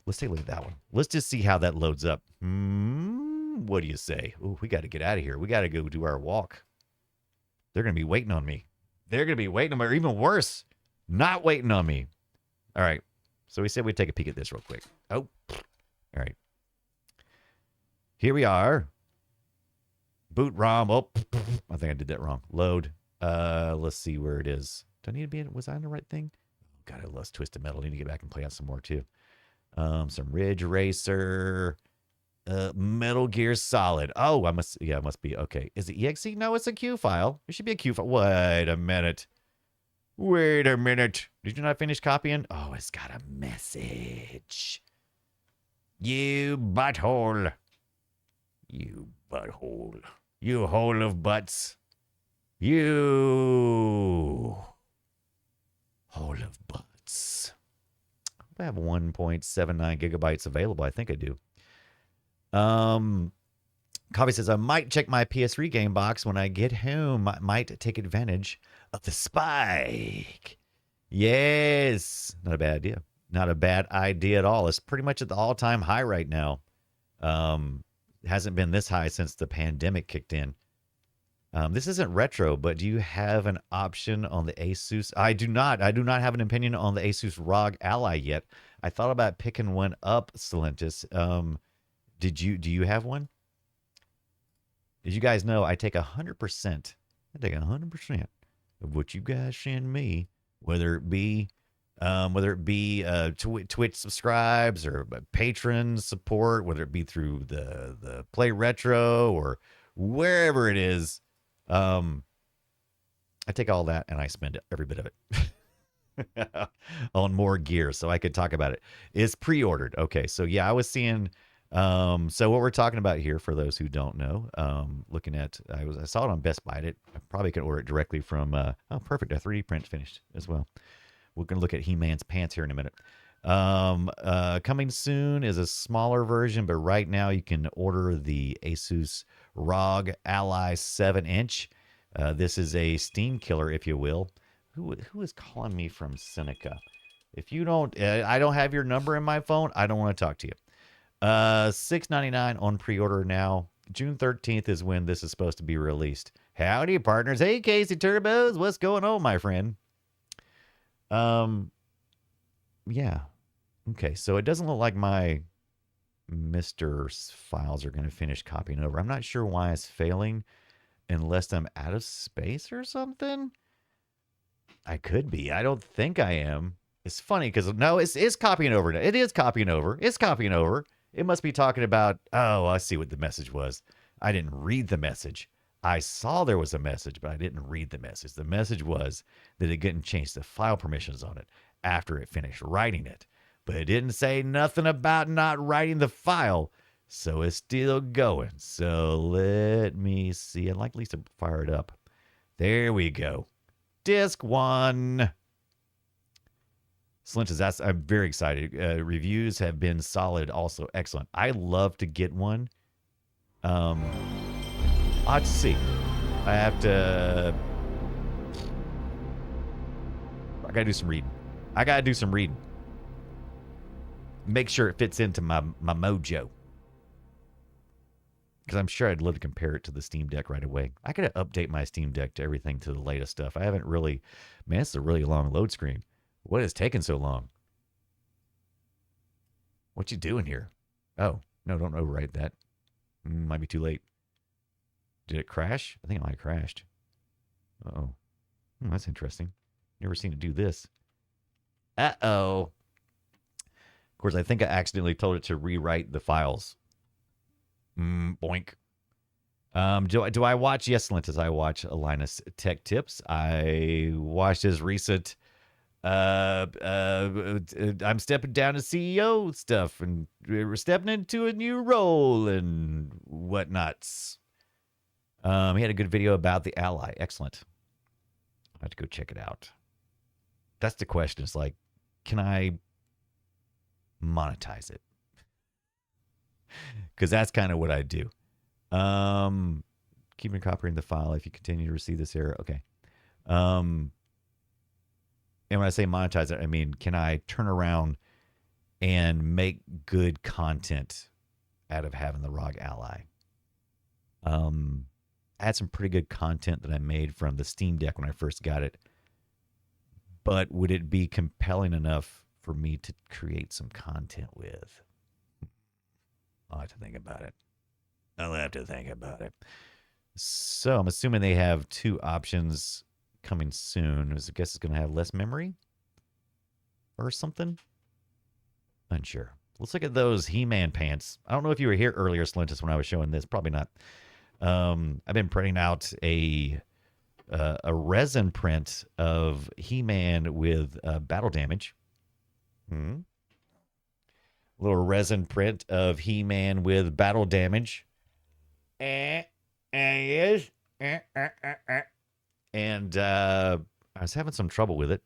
Let's take a look at that one. Let's just see how that loads up. What do you say? Ooh, we got to get out of here. We got to go do our walk. They're going to be waiting on me. They're going to be waiting on me, or even worse, not waiting on me. All right. So we said we'd take a peek at this real quick. Oh, all right. Here we are. Boot ROM. Oh, I think I did that wrong. Load. Let's see where it is. Do I need to be in? Was I on the right thing? God, I love Twisted Metal. I need to get back and play out some more too. Some Ridge Racer, Metal Gear Solid. Oh, it must be. Okay. Is it EXE? No, it's a Q file. It should be a Q file. Wait a minute. Did you not finish copying? Oh, it's got a message. You butthole. You butthole. You hole of butts. You hole of butts. I have 1.79 gigabytes available. I think I do. Coffee says, I might check my PS3 game box when I get home. I might take advantage of the spike. Yes. Not a bad idea. Not a bad idea at all. It's pretty much at the all-time high right now. Hasn't been this high since the pandemic kicked in. This isn't retro, but do you have an option on the Asus? I do not. I do not have an opinion on the Asus ROG Ally yet. I thought about picking one up, Salentis. Do you have one? As you guys know, I take 100%. I take 100% of what you guys send me, whether it be Twitch subscribes or patron support, whether it be through the Play Retro or wherever it is. I take all that and I spend every bit of it on more gear so I could talk about it. It's pre-ordered. Okay, so yeah, I was seeing. So what we're talking about here, for those who don't know, looking at, I saw it on Best Buy. I probably could order it directly from. Oh, perfect. A 3D print finished as well. We're gonna look at He-Man's pants here in a minute. Coming soon is a smaller version, but right now you can order the Asus ROG Ally 7-inch. This is a Steam killer, if you will. Who is calling me from Seneca? If you don't, I don't have your number in my phone. I don't want to talk to you. $6.99 on pre-order now. June 13th is when this is supposed to be released. Howdy, partners. Hey, Casey Turbos. What's going on, my friend? Yeah. Okay, so it doesn't look like my MiSTer files are going to finish copying over. I'm not sure why it's failing unless I'm out of space or something. I could be. I don't think I am. It's funny because, no, it's copying over. It is copying over. It's copying over. It must be talking about, oh, I see what the message was. I didn't read the message. I saw there was a message, but I didn't read the message. The message was that it didn't change the file permissions on it after it finished writing it. But it didn't say nothing about not writing the file, so it's still going. So let me see. I'd like at least to fire it up. There we go. Disc 1. Slinches, I'm very excited. Reviews have been solid, also excellent. I love to get one. I'll have to see. I gotta do some reading. Make sure it fits into my mojo. Because I'm sure I'd love to compare it to the Steam Deck right away. I gotta update my Steam Deck to everything to the latest stuff. I haven't really. Man, it's a really long load screen. What is taking so long? What you doing here? Oh, no, don't overwrite that. Might be too late. Did it crash? I think it might have crashed. Uh-oh. That's interesting. Never seen it do this. Uh-oh. Of course, I think I accidentally told it to rewrite the files. Boink. Do I watch? Yes, Lintus, I watch Linus Tech Tips. I watched his recent I'm stepping down to CEO stuff, and we're stepping into a new role and whatnots. He had a good video about the Ally. Excellent. I'll have to go check it out. That's the question. It's like, can I monetize it? Because that's kind of what I do. Keeping copying the file if you continue to receive this error. Okay. And when I say monetize it, I mean, can I turn around and make good content out of having the ROG Ally? I had some pretty good content that I made from the Steam Deck when I first got it. But would it be compelling enough for me to create some content with? I'll have to think about it. So I'm assuming they have two options coming soon. I guess it's going to have less memory or something. Unsure. Let's look at those He-Man pants. I don't know if you were here earlier, Slintus, when I was showing this. Probably not. I've been printing out a resin print of He-Man with battle damage. Little resin print of He-Man with battle damage. Yes. And I was having some trouble with it.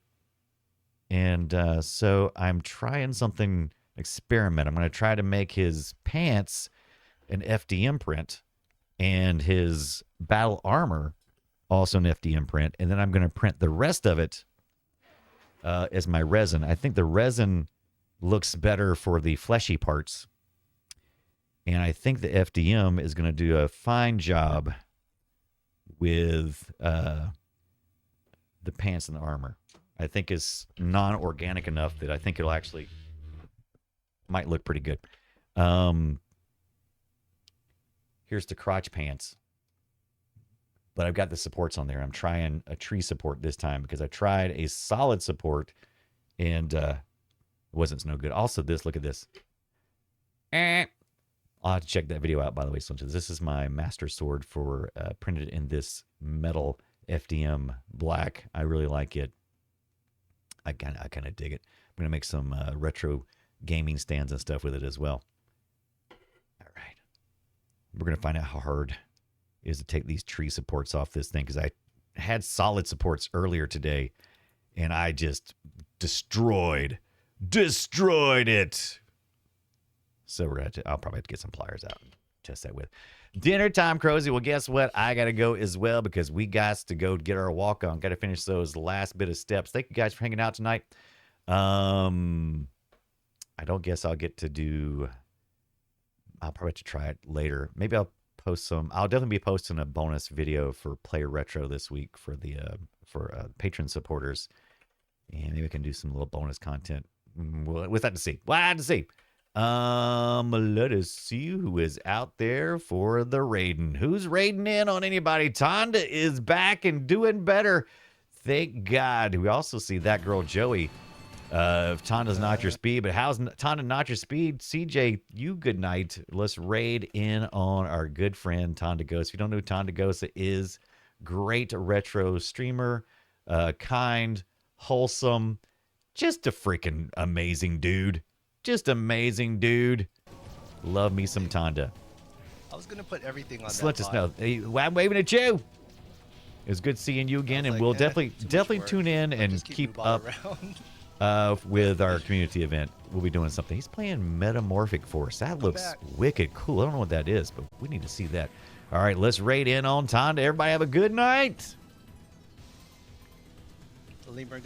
And so I'm trying something experiment. I'm going to try to make his pants an FDM print and his battle armor also an FDM print. And then I'm going to print the rest of it as my resin. I think the resin looks better for the fleshy parts. And I think the FDM is going to do a fine job with the pants and the armor. I think is non-organic enough that I think it'll actually might look pretty good. Here's the crotch pants. But I've got the supports on there. I'm trying a tree support this time because I tried a solid support and it wasn't no good. Also, look at this. I'll have to check that video out, by the way. So this is my master sword for printed in this metal FDM black. I really like it. I kind of dig it. I'm going to make some retro gaming stands and stuff with it as well. All right. We're going to find out how hard it is to take these tree supports off this thing because I had solid supports earlier today and I just destroyed it. So I'll probably have to get some pliers out and test that with. Dinner time, Crozy. Well, guess what? I got to go as well because we got to go get our walk on. Got to finish those last bit of steps. Thank you guys for hanging out tonight. I don't guess I'll get to do. I'll probably have to try it later. Maybe I'll post some. I'll definitely be posting a bonus video for Player Retro this week for the patron supporters, and maybe I can do some little bonus content. We'll have to see. We'll have to see. Let us see who is out there for the raiding. Who's raiding in on anybody? Tonda is back and doing better. Thank God. We also see that girl Joey. If Tonda's not your speed, but how's Tonda not your speed? CJ, you good night. Let's raid in on our good friend Tonda Ghost. If you don't know who Tonda Ghost is, great retro streamer, kind, wholesome, just a freaking amazing dude. Just amazing dude. Love me some Tonda. I was gonna put everything on. Just that let us know. bot. Hey, I'm waving at you. It was good seeing you again, and we'll definitely tune in and keep up with our community event. We'll be doing something. He's playing Metamorphic Force. That looks wicked cool. I don't know what that is, but we need to see that. All right, let's raid in on Tonda. Everybody have a good night. The lemur